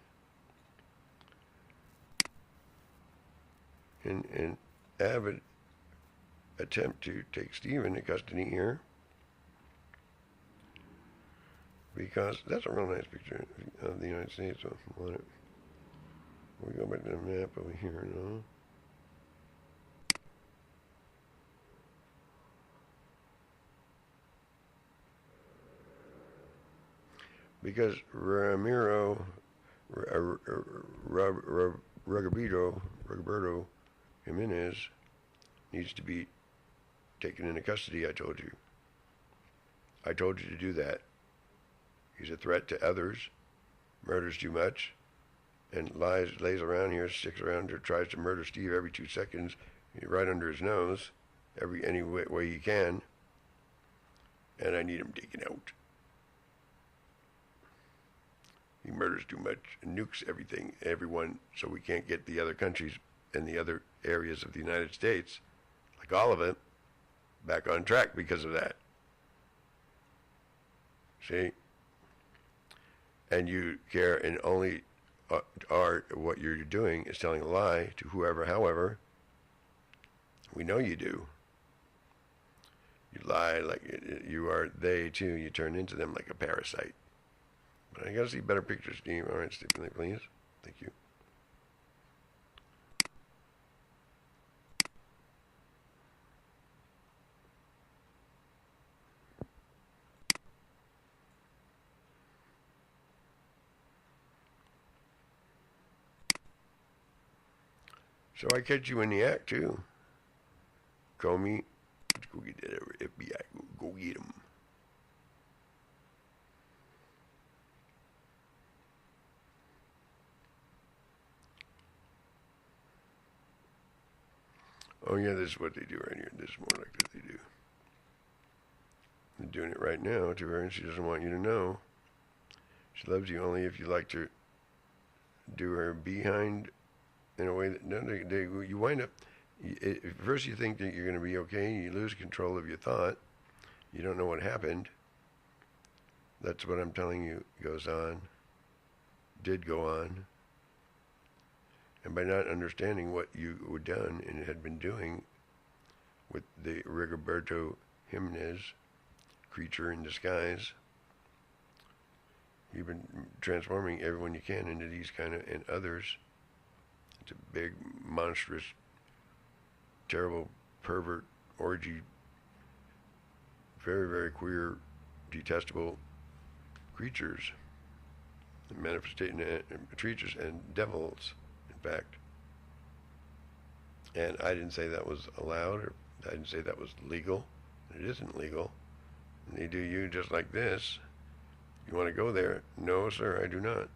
And avid attempt to take Steve into custody here, because that's a real nice picture of the United States. So we go back to the map over here now. Because Roberto Jimenez needs to be taken into custody, I told you. I told you to do that. He's a threat to others, murders too much, and lays around here, sticks around or tries to murder Steve every 2 seconds, right under his nose, any way he can, and I need him taken out. He murders too much and nukes everyone, so we can't get the other countries and the other areas of the United States, like all of it, back on track because of that. See? And you care and only are what you're doing is telling a lie to whoever, however. We know you do. You lie like you are they too. You turn into them like a parasite. But I gotta see better pictures, Steve. All right, stipulate, please. Thank you. So I catch you in the act too. Call me. Let's go get that FBI. Go get him. Oh yeah, this is what they do right here. This is more like what they do. They're doing it right now to her, and she doesn't want you to know. She loves you only if you like to do her behind in a way that you wind up. First, you think that you're going to be okay. You lose control of your thought. You don't know what happened. That's what I'm telling you goes on. Did go on. And by not understanding what you had done and had been doing with the Roberto Jimenez creature in disguise, you've been transforming everyone you can into these kind of, and others. It's a big, monstrous, terrible, pervert, orgy, very, very queer, detestable creatures, manifesting creatures and devils, in fact. And I didn't say that was allowed, or I didn't say that was legal. It isn't legal. And they do you just like this. You want to go there? No, sir, I do not.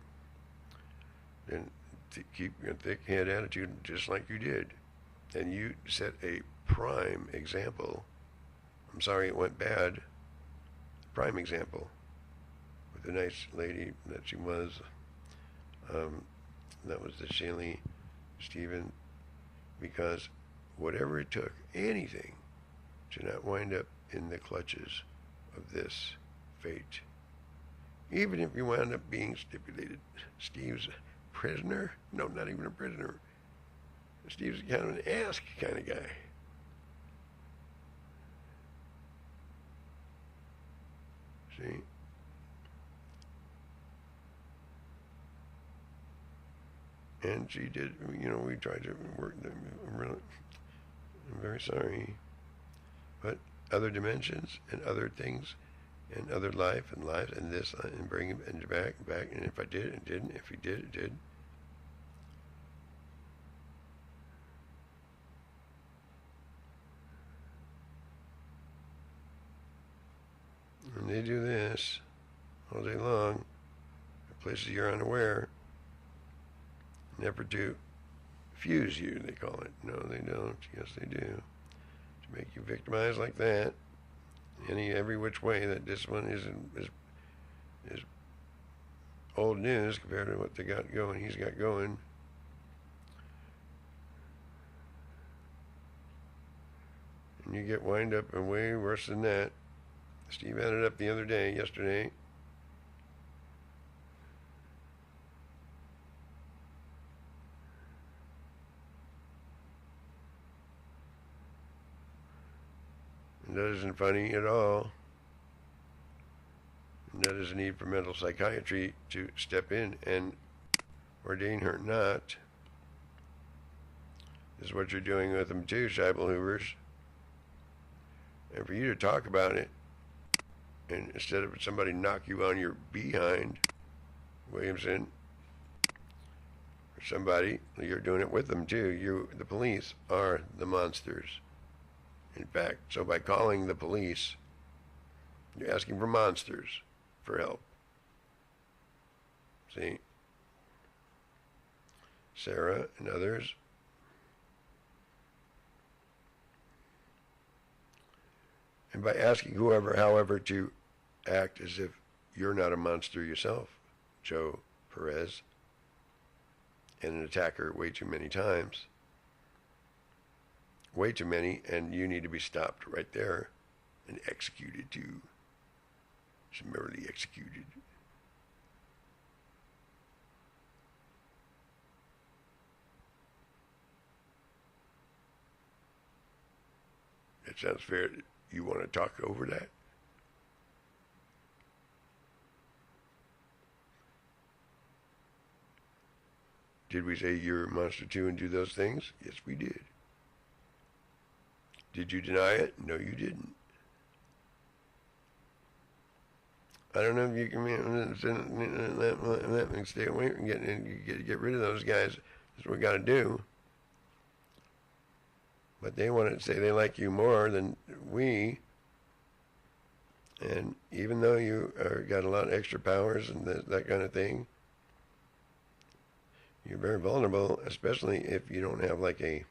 Then keep your thick head attitude just like you did. And you set a prime example. I'm sorry it went bad. Prime example. With a nice lady that she was. That was the Shaley Stephen. Because whatever it took, anything, to not wind up in the clutches of this fate. Even if you wound up being stipulated, Steve's prisoner? No, not even a prisoner. Steve's kind of an ask kind of guy. See? And she did, we tried to work them. I'm very sorry. But other dimensions and other things and other life and lives and this and bring him and back. And if I did, it didn't. If he did, it did. And they do this all day long. Places you're unaware. Never to fuse you, they call it. No, they don't. Yes, they do. To make you victimized like that, every which way, that this one is old news compared to what they got going. He's got going. And you get wind up and way worse than that. Steve had it up the other day, yesterday. That isn't funny at all. And that is a need for mental psychiatry to step in and ordain her not. This is what you're doing with them too, Scheibel Hoovers. And for you to talk about it, and instead of somebody knock you on your behind, Williamson, or somebody, you're doing it with them too. You, the police, are the monsters. In fact, so by calling the police, you're asking for monsters for help. See? Sarah and others. And by asking whoever, however, to act as if you're not a monster yourself, Joe Perez, and an attacker way too many times. Way too many, and you need to be stopped right there and executed too. Summarily executed. That sounds fair. You want to talk over that? Did we say you're a monster too and do those things? Yes, we did. Did you deny it? No, you didn't. I don't know if you can stay away from get rid of those guys. That's what we got to do. But they want to say they like you more than we. And even though you got a lot of extra powers and that kind of thing, you're very vulnerable, especially if you don't have like a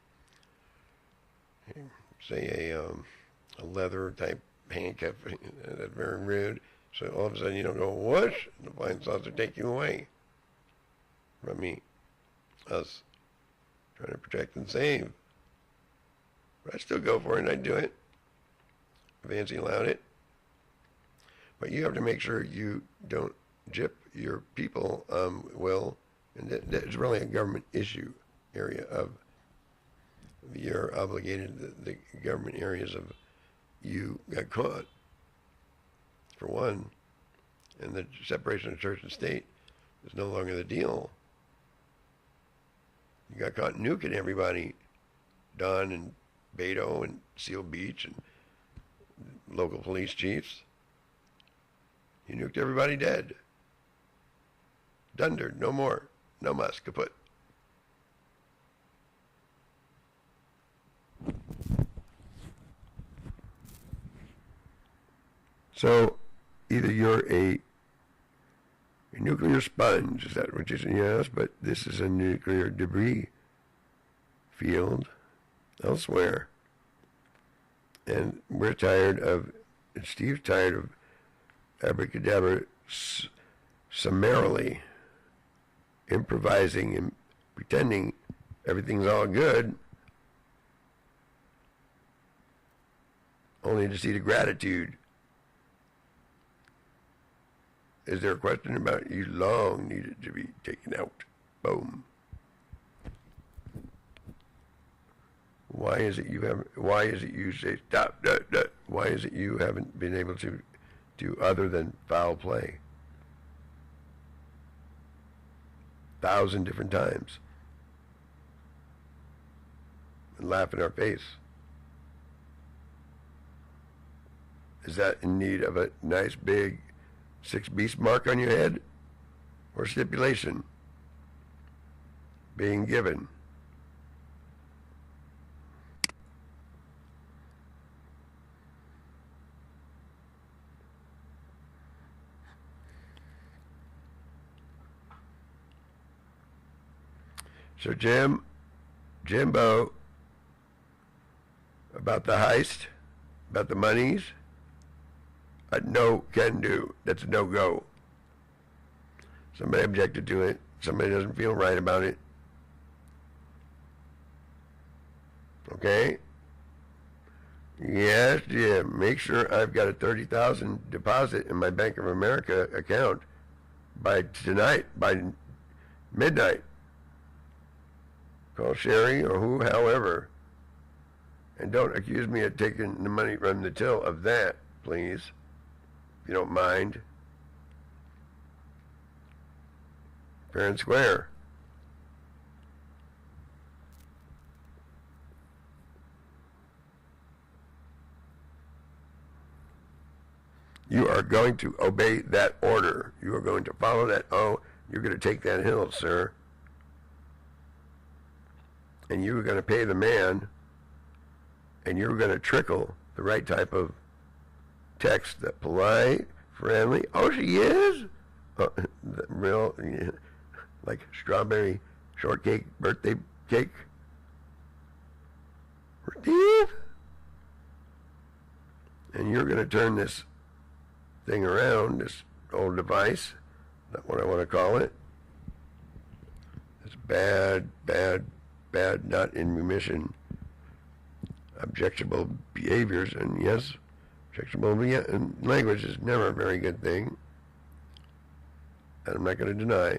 leather type handcuff. That's very rude. So all of a sudden you don't go whoosh, and the flying saucer take you away from us trying to protect and save. But I'd still go for it and I'd do it if Antzee allowed it. But you have to make sure you don't gyp your people, Will, and that's really a government issue area of you're obligated, the government areas of you got caught, for one, and the separation of church and state is no longer the deal. You got caught nuking everybody, Don and Beto and Seal Beach and local police chiefs. You nuked everybody dead. Dundered, no more, no mas, kaput. So, either you're a nuclear sponge, is that what you said? Yes, but this is a nuclear debris field elsewhere. And we're tired of, and Steve's tired of abracadabra summarily improvising and pretending everything's all good, only to see the gratitude. Is there a question about you long needed to be taken out? Boom. Why is it you say stop, why is it you haven't been able to do other than foul play? 1,000 different times. and laugh in our face? Is that in need of a nice big 6 beast mark on your head? Or stipulation being given? So Jimbo, about the heist, about the monies, no can do. That's a no-go. Somebody objected to it. Somebody doesn't feel right about it. Okay? Yes, Jim. Make sure I've got a $30,000 deposit in my Bank of America account by tonight, by midnight. Call Sherry or who, however. And don't accuse me of taking the money from the till of that, please. If you don't mind. Fair and square. You are going to obey that order. You are going to follow that. Oh, you're going to take that hill, sir. And you're going to pay the man, and you're going to trickle the right type of text, that polite, friendly. Oh, she is? Real, like strawberry shortcake, birthday cake. Steve? And you're going to turn this thing around, this old device, that's what I want to call it. It's bad, not in remission, objectionable behaviors, and yes, objectionable language is never a very good thing, and I'm not going to deny.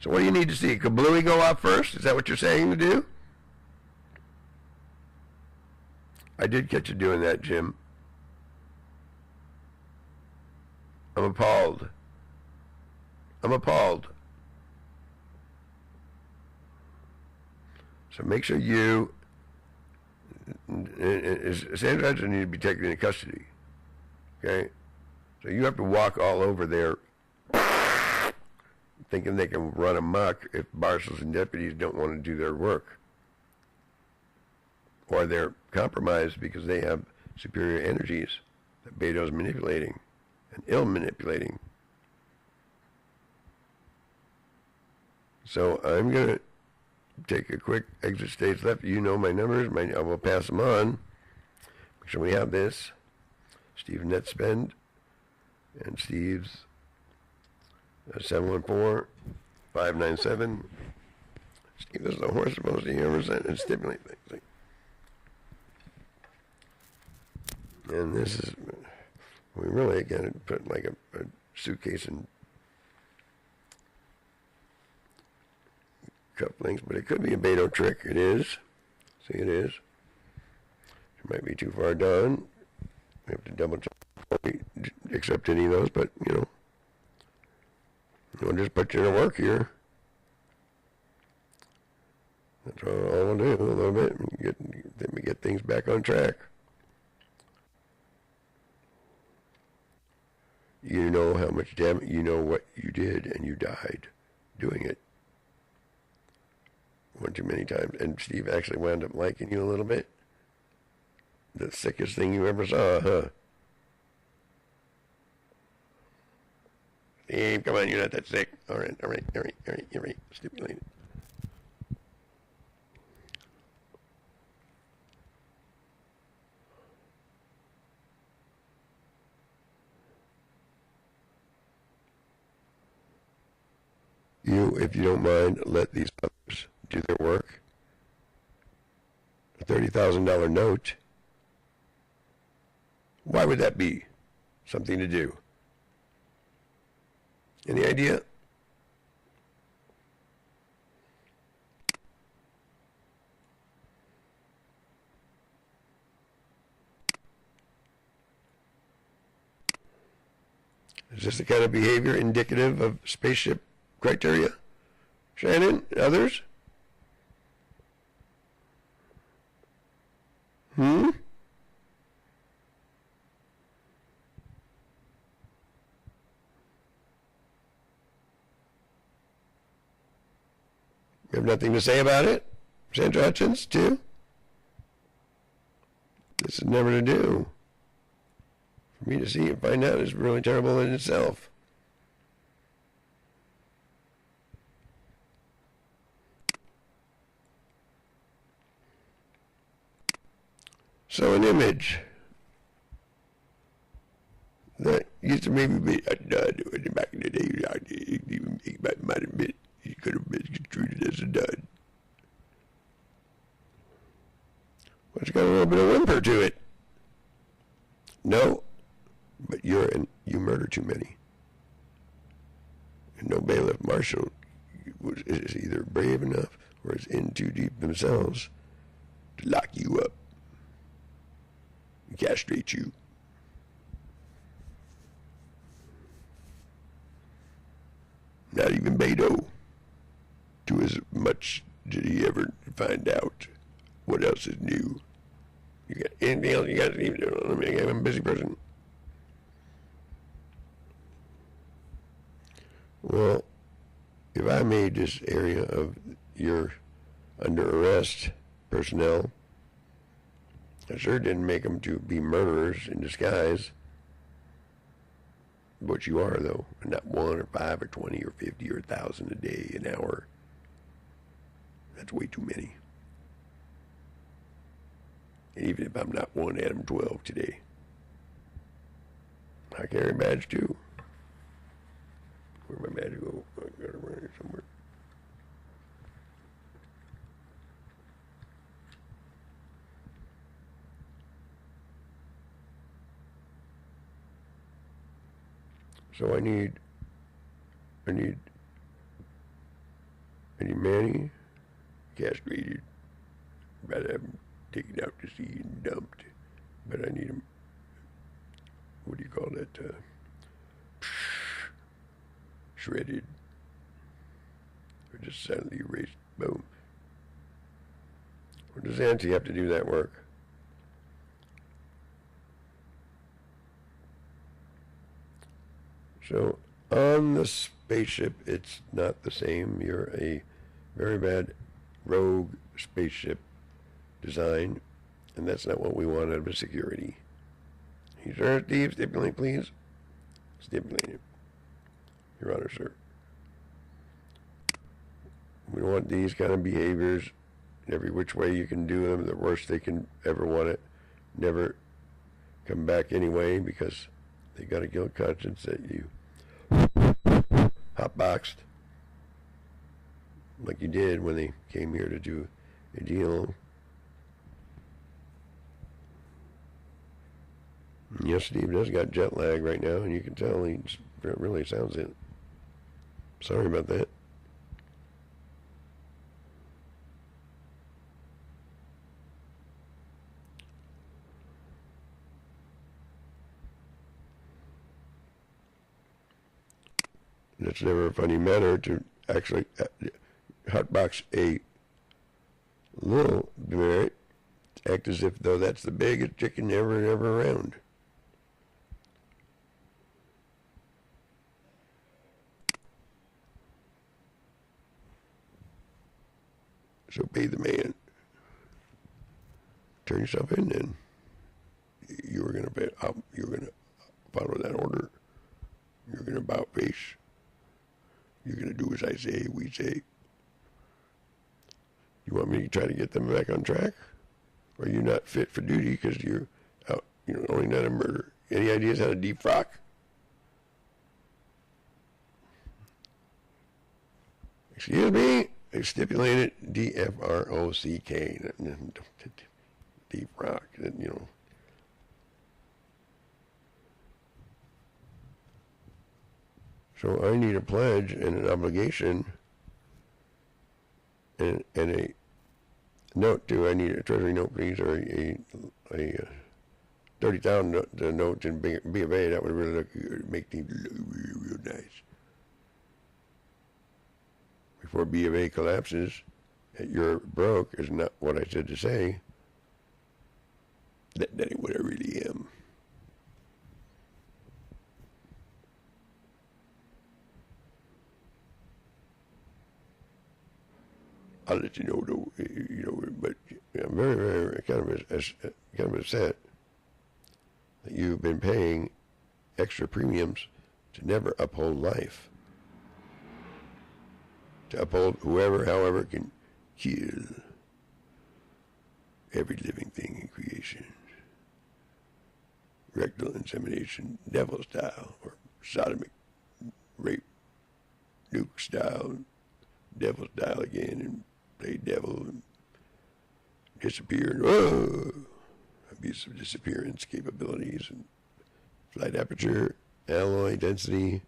So what do you need to see? Kablooey go off first? Is that what you're saying to do? I did catch you doing that, Jim. I'm appalled. So make sure you, Sandra Hutchens need to be taken into custody. Okay? So you have to walk all over there thinking they can run amok if marshals and deputies don't want to do their work. Or they're compromised because they have superior energies that Beto's manipulating and ill manipulating. So I'm going to take a quick exit stage left. You know my numbers. I will pass them on. Make sure we have this. Steve's net spend. And Steve's 714-597. Steve is the horse supposed to hear and stipulate things. And this is, we really, again, put like a suitcase and cuff links, but it could be a Beto trick. It is. See, it is. It might be too far down. We have to double check before we accept any of those, but, you know, we'll just put you to work here. That's all we'll do, a little bit, and get things back on track. You know how much damage, you know what you did, and you died doing it. One too many times. And Steve actually wound up liking you a little bit. The sickest thing you ever saw, huh? Steve, come on, you're not that sick. All right. Stipulate it. You, if you don't mind, let these others do their work. A $30,000 note. Why would that be something to do? Any idea? Is this the kind of behavior indicative of spaceship criteria? Shannon, others? Hmm? You have nothing to say about it? Sandra Hutchens, too? This is never to do. For me to see and find out is really terrible in itself. So an image that used to maybe be a dud back in the day, even might admit he could have been treated as a dud. But it's got a little bit of whimper to it. No, but you murder too many. And no bailiff marshal is either brave enough or is in too deep themselves to lock you up and castrate you. Not even Beto. To as much did he ever find out what else is new. You got anything else you guys need to do? I mean, I'm a busy person. Well, if I made this area of your under arrest personnel, I sure didn't make them to be murderers in disguise. But you are, though. Not 1 or 5 or 20 or 50 or 1,000 a day, an hour. That's way too many. And even if I'm not one, Adam 12 today. I carry a badge, too. Where'd my badge go? I got it right here somewhere. So I need Manny castrated, rather have him taken out to sea and dumped. But I need him, what do you call that, shredded, or just silently erased, boom. Or does Antzee have to do that work? So on the spaceship, it's not the same. You're a very bad rogue spaceship design, and that's not what we want out of a security. Sir, Steve, stipulate, please. Stipulate it. Your Honor, sir. We don't want these kind of behaviors every which way you can do them. The worst they can ever want it. Never come back anyway, because they got a guilt conscience that you hotboxed like you did when they came here to do a deal. Yes, Steve does got jet lag right now, and you can tell he really sounds it. Sorry about that. It's never a funny matter to actually hotbox a little demerit, act as if though that's the biggest chicken ever around. So pay the man. Turn yourself in then. You're gonna follow that order. You're gonna bow face. You're going to do as I say, we say. You want me to try to get them back on track? Or are you not fit for duty because you're out, only not a murder? Any ideas how to defrock? Excuse me? I stipulated D-F-R-O-C-K. Defrock, So I need a pledge and an obligation and a note to, I need a treasury note, please, or a 30,000 note in B of A. That would really make things look real nice. Before B of A collapses, you're broke is not what I said to say. That ain't what I really am. I'll let you know, though, but I'm very, very kind of upset that you've been paying extra premiums to never uphold life. To uphold whoever, however, can kill every living thing in creation. Rectal insemination, devil style, or sodomic rape, nuke style, devil style again, and play devil and disappear, and abuse of disappearance capabilities, and flight aperture, alloy density.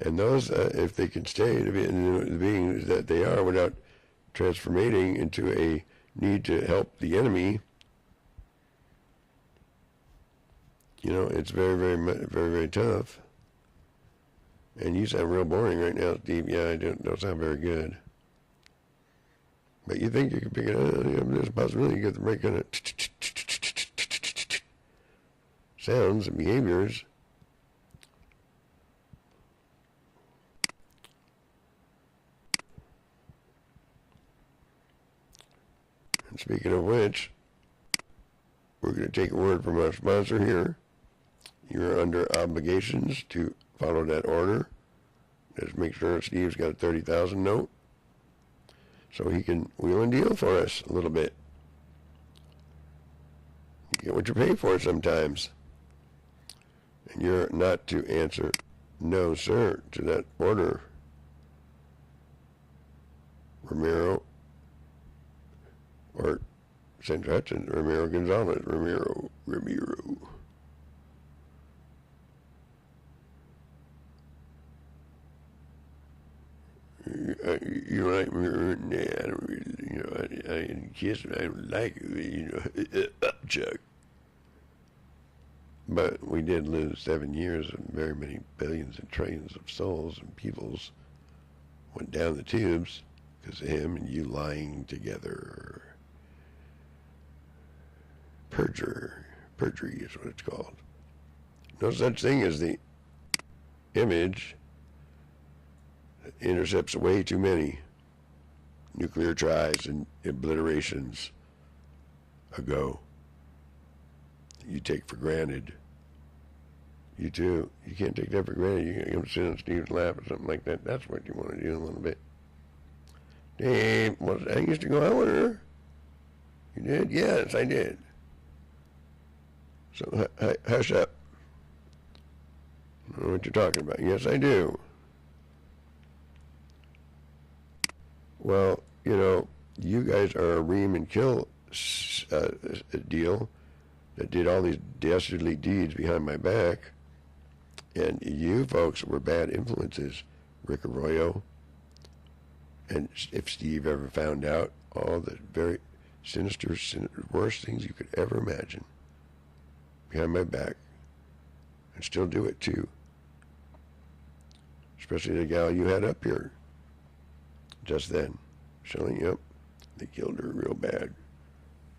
And those, if they can stay to be the beings that they are without transformating into a need to help the enemy, it's very, very, very, very tough. And you sound real boring right now, Steve. Yeah, I don't sound very good. But you think you can pick it up? There's a possibility you get the right kind of sounds and behaviors. And speaking of which, we're going to take a word from our sponsor here. You're under obligations to follow that order. Just make sure Steve's got a 30,000 note so he can wheel and deal for us a little bit. You get what you pay for sometimes. And you're not to answer no, sir, to that order. Ramiro or Sandra Hutchens, Ramiro Gonzalez, Ramiro. You know, I don't really, I didn't kiss him. I don't like it, Chuck. But we did lose 7 years, and very many billions and trillions of souls and peoples went down the tubes because of him and you lying together. Perjury is what it's called. No such thing as the image that intercepts way too many nuclear tries and obliterations ago. You take for granted. You too. You can't take that for granted. You're going to sit on Steve's lap or something like that. That's what you want to do a little bit. Dave, I used to go out with her. You did? Yes, I did. So hush up. I don't know what you're talking about. Yes, I do. Well, you guys are a ream and kill deal that did all these dastardly deeds behind my back. And you folks were bad influences, Rick Arroyo. And if Steve ever found out all the very sinister, worst things you could ever imagine behind my back, and still do it too. Especially the gal you had up here just then, showing you up. They killed her real bad.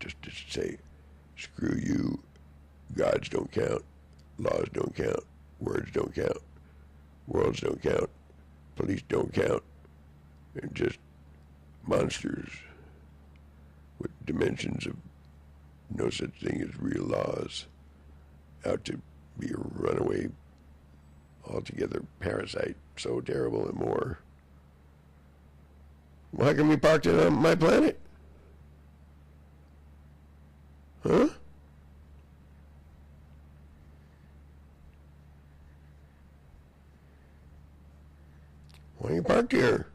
Just to say, screw you, gods don't count, laws don't count, words don't count, worlds don't count, police don't count, and just monsters with dimensions of no such thing as real laws, out to be a runaway, altogether parasite, so terrible and more. Why can we park it on my planet? Huh? Why are you parked here?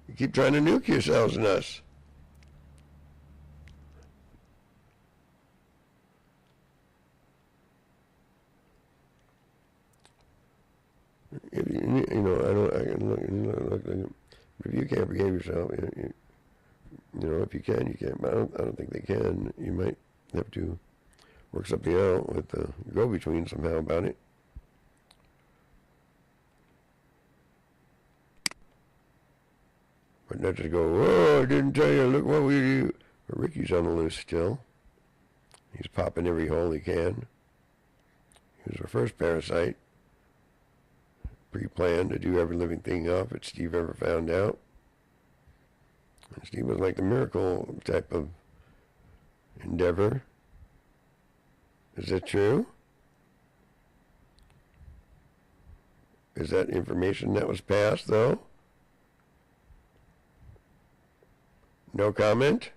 You keep trying to nuke yourselves and us. If if you can't behave yourself, if you can, you can. But I don't think they can. You might have to work something out with the go-between somehow about it. not just go, oh, I didn't tell you, look what we do. But Ricky's on the loose still. He's popping every hole he can. He was our first parasite. Pre-planned to do every living thing up that Steve ever found out. And Steve was like the miracle type of endeavor. Is that true? Is that information that was passed, though? No comment?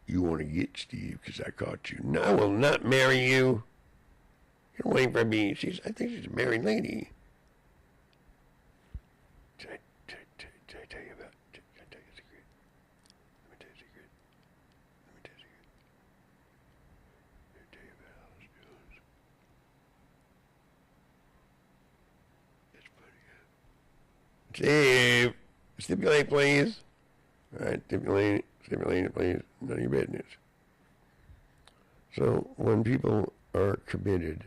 You want to get Steve because I caught you. No, I will not marry you. You're waiting for me. I think she's a married lady. Did I tell you about? Did I tell you a secret? Let me tell you a secret. Let me tell you a secret. Let me tell you about Alice Jones. That's funny. Steve, stipulate, please. All right, stipulate it, please. None of your business. So when people are committed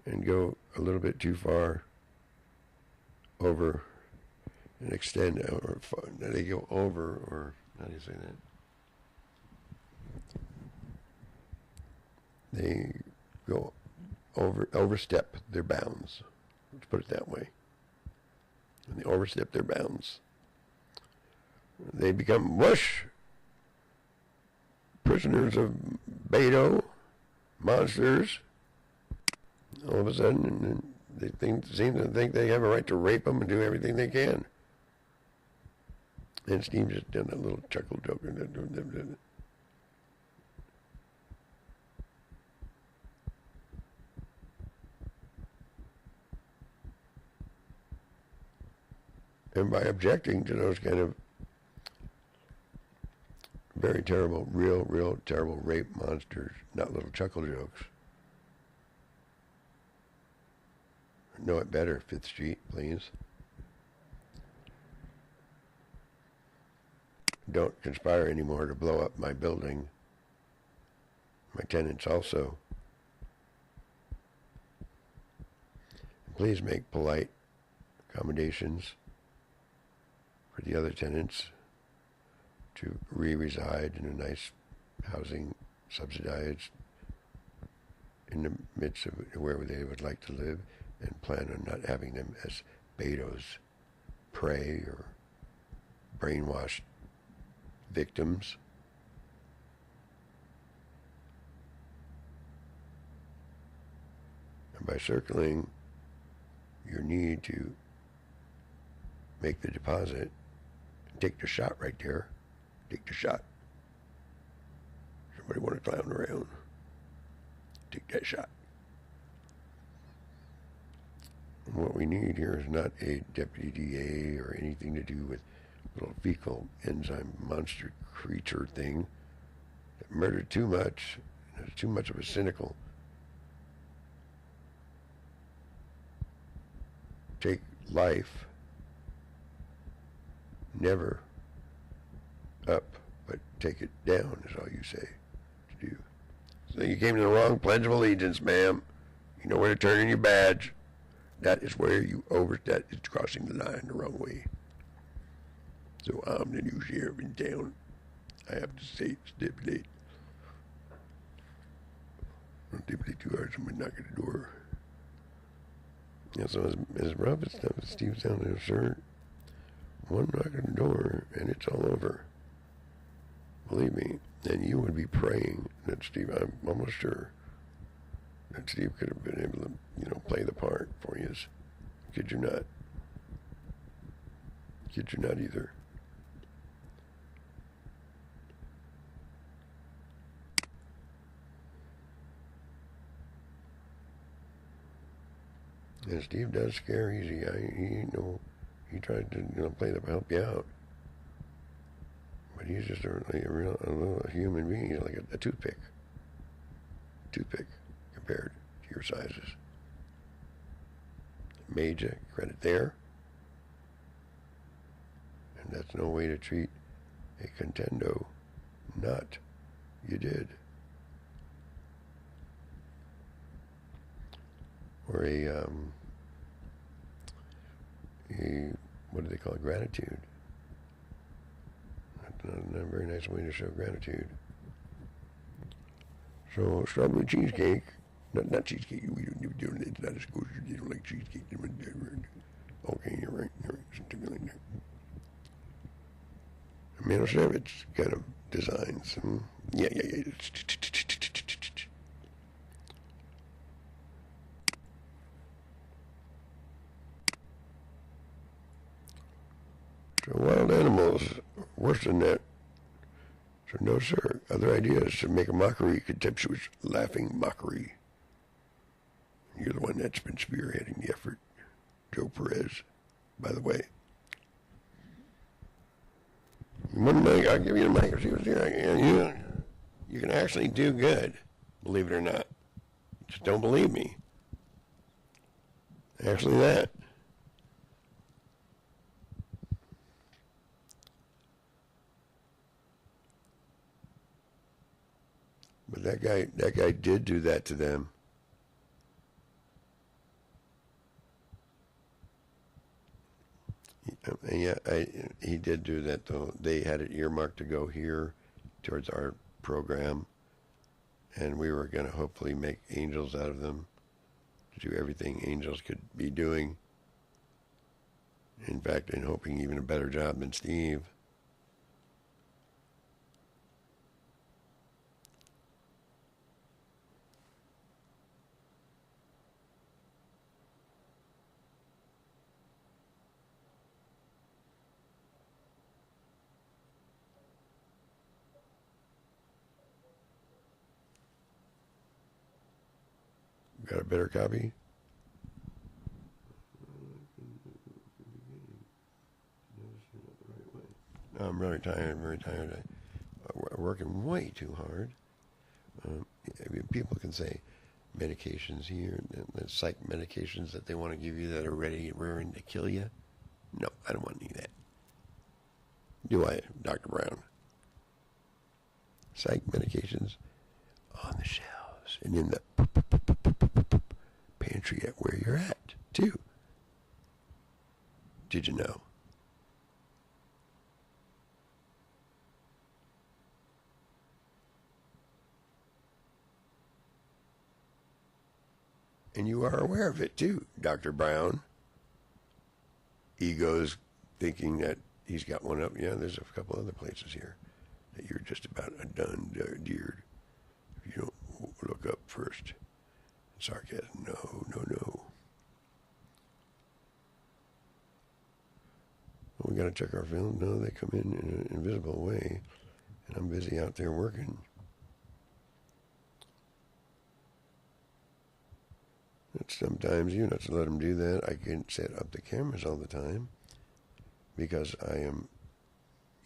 and go a little bit too far over and extend, or they go over, or how do you say that? They go overstep their bounds. Let's put it that way. And they overstep their bounds. They become whoosh, prisoners of Beto, monsters. All of a sudden, they seem to think they have a right to rape them and do everything they can. And Steve just done a little chuckle joke. And by objecting to those kind of very terrible, real terrible rape monsters, not little chuckle jokes. Know it better, 5th Street, please. Don't conspire anymore to blow up my building. My tenants also. Please make polite accommodations for the other tenants to reside in a nice housing, subsidized, in the midst of where they would like to live, and plan on not having them as Beto's prey or brainwashed victims. And by circling your need to make the deposit, take the shot right there. Take the shot. Somebody want to clown around? Take that shot. And what we need here is not a deputy DA or anything to do with little fecal enzyme monster creature thing that murdered too much. It's too much of a cynical. Take life. Never up, but take it down is all you say to do. So you came to the wrong Pledge of Allegiance, ma'am. You know where to turn in your badge. That is where that is crossing the line the wrong way. So I'm the new sheriff in town. I have to say, stipulate. Don't stipulate too hard, somebody knock at the door. Yeah, so as rough as stuff as Steve's down there, sir, one knock at the door and it's all over. Believe me, and you would be praying that Steve, I'm almost sure that Steve could have been able to, play the part for you. Kid you not. Kid you not either. And Steve does scare easy. He tried to play the help you out. But he's just a little human being. He's like a toothpick. Toothpick compared to your sizes. Major credit there. And that's no way to treat a contendo. Not. You did. Or a what do they call it? Gratitude. That's not a very nice way to show gratitude. So strawberry cheesecake, not cheesecake. We don't do it. It's not as good as you don't like cheesecake. Okay, you're right. Something like that. I mean, also it's kind of designs. Yeah. So wild animals, worse than that. So no, sir. Other idea is to make a mockery, contemptuous, laughing mockery. You're the one that's been spearheading the effort, Joe Perez, by the way. You want a mic? I'll give you a mic. See what's here. You can actually do good, believe it or not. Just don't believe me. Actually that. But that guy did do that to them. Yeah, he did do that, though. They had it earmarked to go here towards our program, and we were going to hopefully make angels out of them, to do everything angels could be doing. In fact, and hoping even a better job than Steve. Got a better copy? I'm really tired, very tired. I'm working way too hard. People can say medications here, the psych medications that they want to give you that are ready and raring to kill you. No, I don't want any of that. Do I, Dr. Brown? Psych medications on the shelves and in the pantry at where you're at, too. Did you know? And you are aware of it, too, Dr. Brown. Ego's thinking that he's got one up. Yeah, there's a couple other places here that you're just about done, dear. If you don't look up first. Sarcasm. No. Well, we got to check our film. No, they come in an invisible way. And I'm busy out there working. But sometimes you have to let them do that. I can't set up the cameras all the time because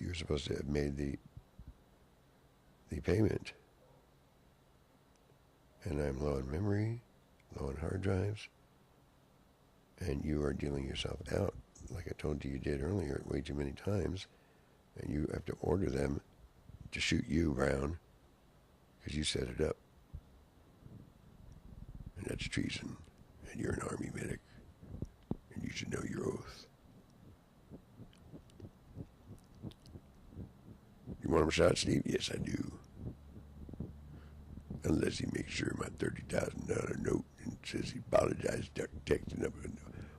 you're supposed to have made the payment. And I'm low on memory, low on hard drives, and you are dealing yourself out, like I told you did earlier, way too many times, and you have to order them to shoot you, Brown, because you set it up. And that's treason, and you're an Army medic, and you should know your oath. You want him shot, Steve? Yes, I do. Unless he makes sure my $30,000 note and says he apologized, texting up.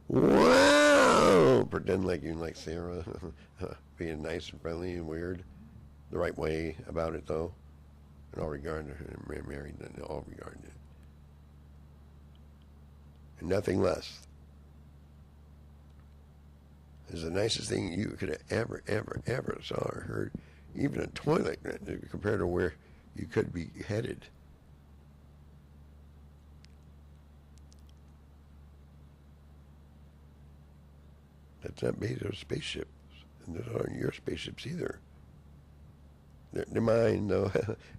Wow! Pretend like you're like Sarah, being nice and friendly and weird. The right way about it, though. In all regard, married in all regard. And nothing less. It's the nicest thing you could have ever saw or heard. Even a toilet compared to where you could be headed. That's not Bezos' spaceships, and those aren't your spaceships either. They're mine, though,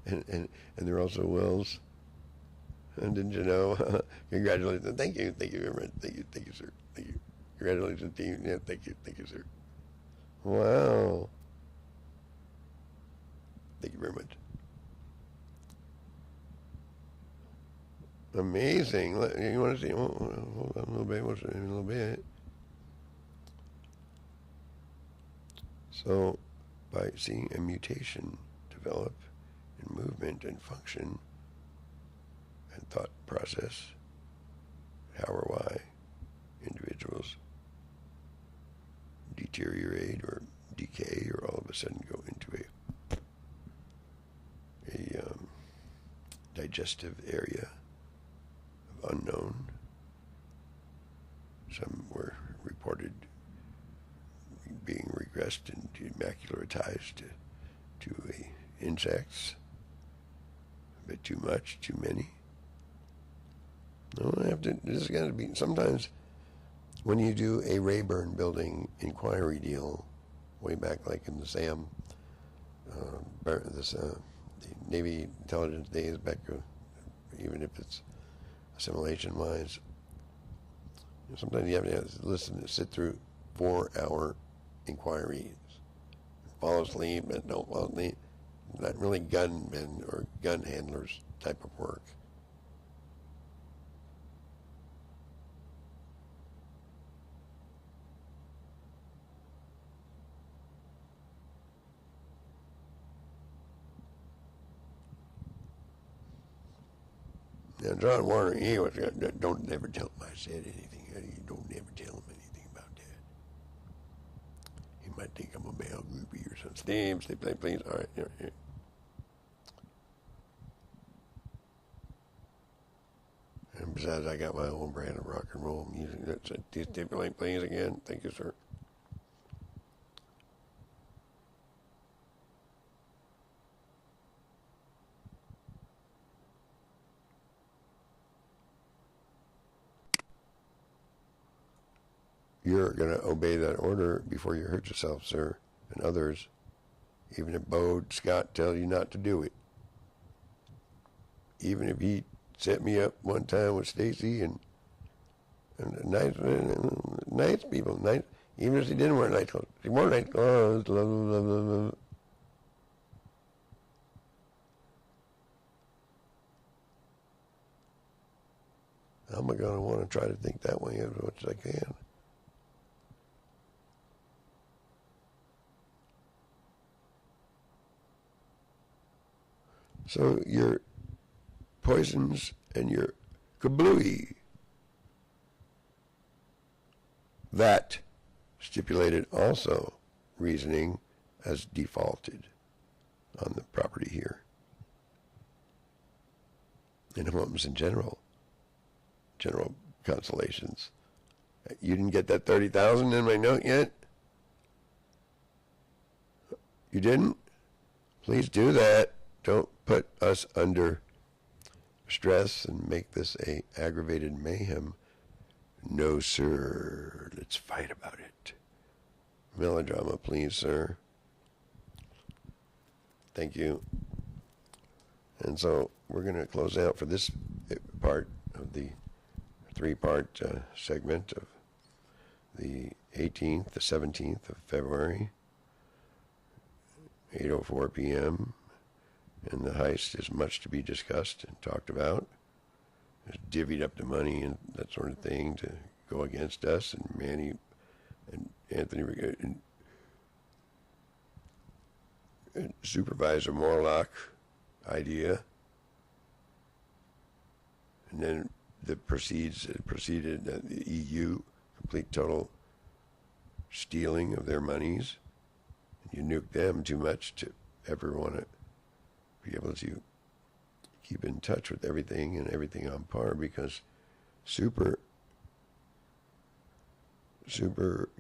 and they're also Will's. And didn't you know? Congratulations! Thank you very much. Thank you, sir. Thank you. Congratulations, team. Yeah, thank you, sir. Wow. Thank you very much. Amazing. You want to see? Hold on a little bit. What's it? A little bit. So by seeing a mutation develop in movement and function and thought process, how or why individuals deteriorate or decay or all of a sudden go into a digestive area of unknown. Some were reported being regressed and demacularized to insects. A bit too much, too many. No, this is going to be, sometimes when you do a Rayburn building inquiry deal, way back like in the SAM, the Navy intelligence days back, even if it's assimilation-wise, sometimes you have to listen, sit through 4-hour inquiries. Fall asleep, but don't fall asleep. Not really gunmen or gun handlers type of work. Now, John Warner, he was, don't never tell him I said anything. You don't never tell him anything about that. He might think I'm a male groupie or something. Steve, please. All right. Yeah. And besides, I got my own brand of rock and roll music. That's it. Stipulate, please, again. Thank you, sir. You're going to obey that order before you hurt yourself, sir, and others, even if Bode Scott tells you not to do it. Even if he set me up one time with Stacy and nice people, nice, even if he didn't wear nice clothes. He wore nice clothes. I'm going to want to try to think that way as much as I can. So your poisons and your kablooey, that stipulated also reasoning as defaulted on the property here. In homes in general constellations. You didn't get that 30,000 in my note yet? You didn't? Please do that. Don't put us under stress and make this a aggravated mayhem. No, sir. Let's fight about it. Melodrama, please, sir. Thank you. And so we're going to close out for this part of the three-part segment of the 18th, the 17th of February, 8:04 p.m., and the heist is much to be discussed and talked about. It's divvied up the money and that sort of thing to go against us, and Manny and Anthony and Supervisor Morlock idea. And then it proceeded the EU, complete total stealing of their monies. You nuke them too much to ever want to be able to keep in touch with everything and everything on par, because super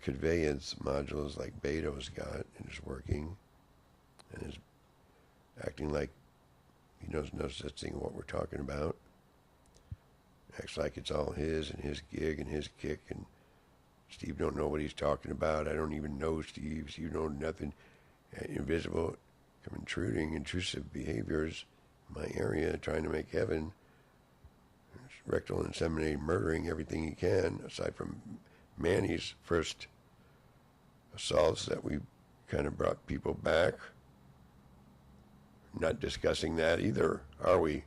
conveyance modules like Beto's got and is working and is acting like he knows no such thing of what we're talking about. Acts like it's all his and his gig and his kick, and Steve don't know what he's talking about. I don't even know Steve. Steve knows nothing. Invisible, intrusive behaviors in my area, trying to make heaven. Rectal inseminating, murdering everything he can, aside from Manny's first assaults that we kind of brought people back. Not discussing that either, are we?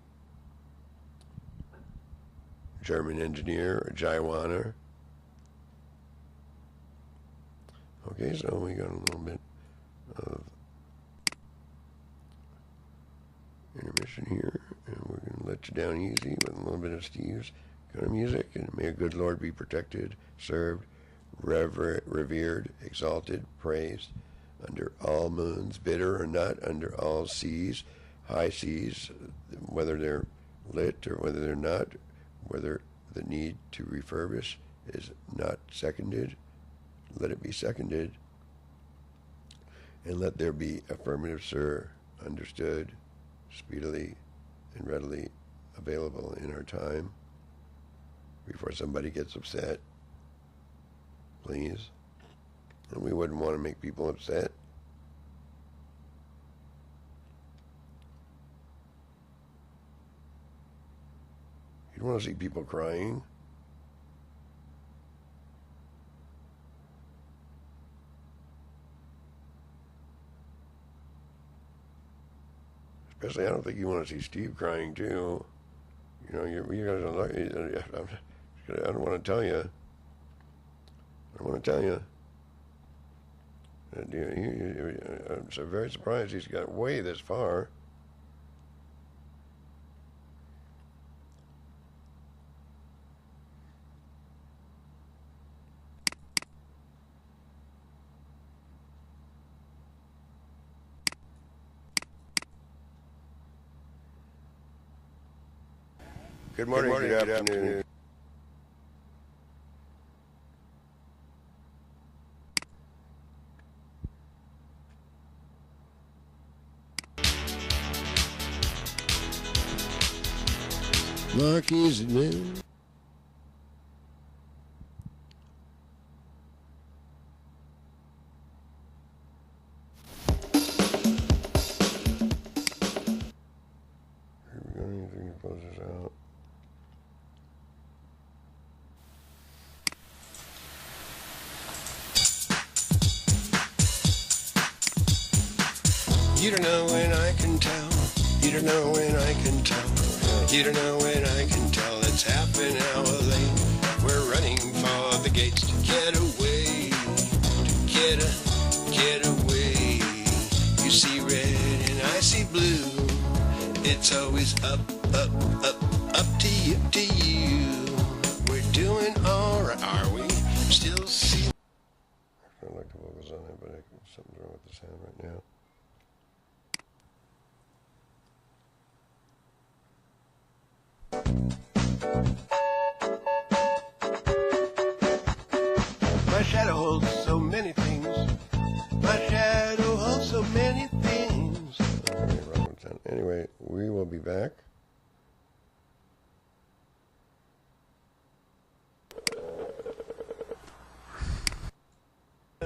German engineer, a Jaiwaner. Okay, so we got a little bit of intermission here, and we're going to let you down easy with a little bit of Steve's kind of music. And may a good Lord be protected, served, revered, exalted, praised, under all moons, bitter or not, under all seas, high seas, whether they're lit or whether they're not, whether the need to refurbish is not seconded, let it be seconded, and let there be affirmative, sir, understood, speedily and readily available in our time, before somebody gets upset, please. And we wouldn't want to make people upset. You don't want to see people crying. Especially, I don't think you want to see Steve crying too. You know, you guys are lucky. I don't want to tell you. I want to tell you. I'm so very surprised he's got way this far. Good morning, good afternoon. Marquis and men. Here we go, anything to close this out. You don't know when I can tell. You don't know when I can tell. You don't know when I can tell. It's half an hour late. We're running for the gates to get away. To get away. You see red and I see blue. It's always up to you. We're doing alright, are we? Still see. I like the vocals on it, but something's wrong with the sound right now. My shadow holds so many things. My shadow holds so many things. Anyway, we will be back.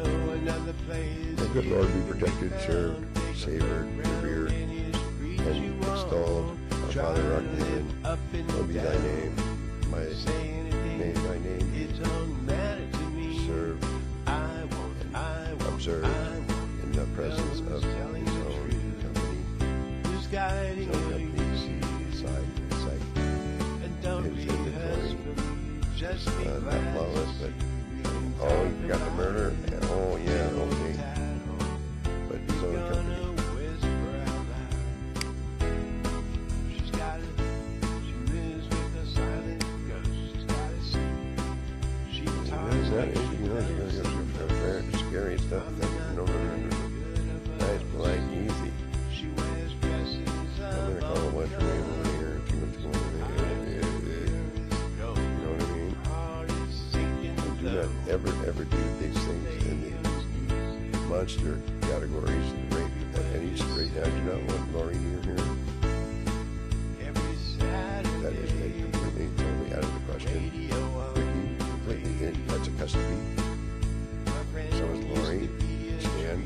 The good Lord be protected, served, savored, revered, and extolled. Our Father art in heaven, hallowed be thy name. May thy name be served and observed in the presence of his own company. His company, sight, his inventory. Not flawless, but oh, you got the murder? Oh, yeah, okay. But his own company. Scary stuff. No, nice, polite, easy. I'm gonna call a bunch of names over here. See what's going on there. You know what I mean? Do not ever do these things in the monster categories and rape at any straight. I do not want Lori near here. That is completely, totally out of the question. Ricky, completely in. That's a custody. So is Lori, Stan,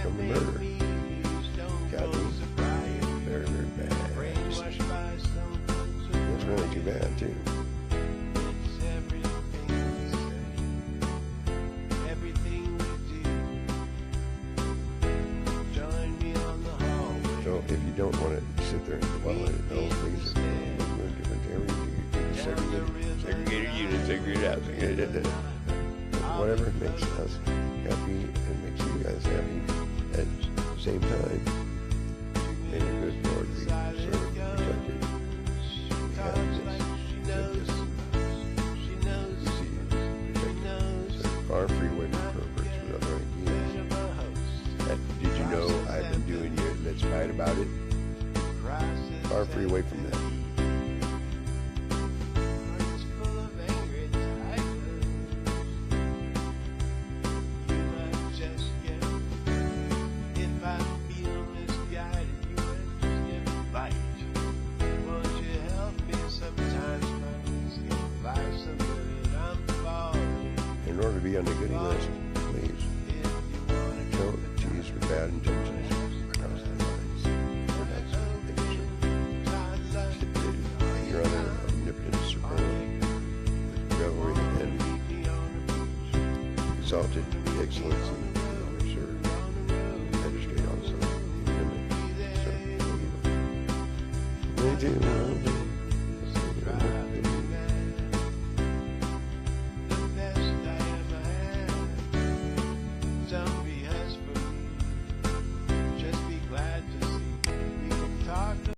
from the murder. Kathy, very, very bad decision. It's really too bad, too. So if you don't want to sit there and dwell in it, no, please, move to different areas, segregated units, segregated housing, whatever makes us happy and makes you guys happy. at the same time, may the good Lord be served, protected, we have this disease, protected, so far free away from perverts with other ideas. Did you know I've been doing your let's fight about it? Far free away from that. In order to be on the goodie list, please don't tease with bad intentions across the lines. Stipulated. Your other omnipotent supreme with revelry and exalted excellence and honor, sir. Magistrate also, human, sir. 22.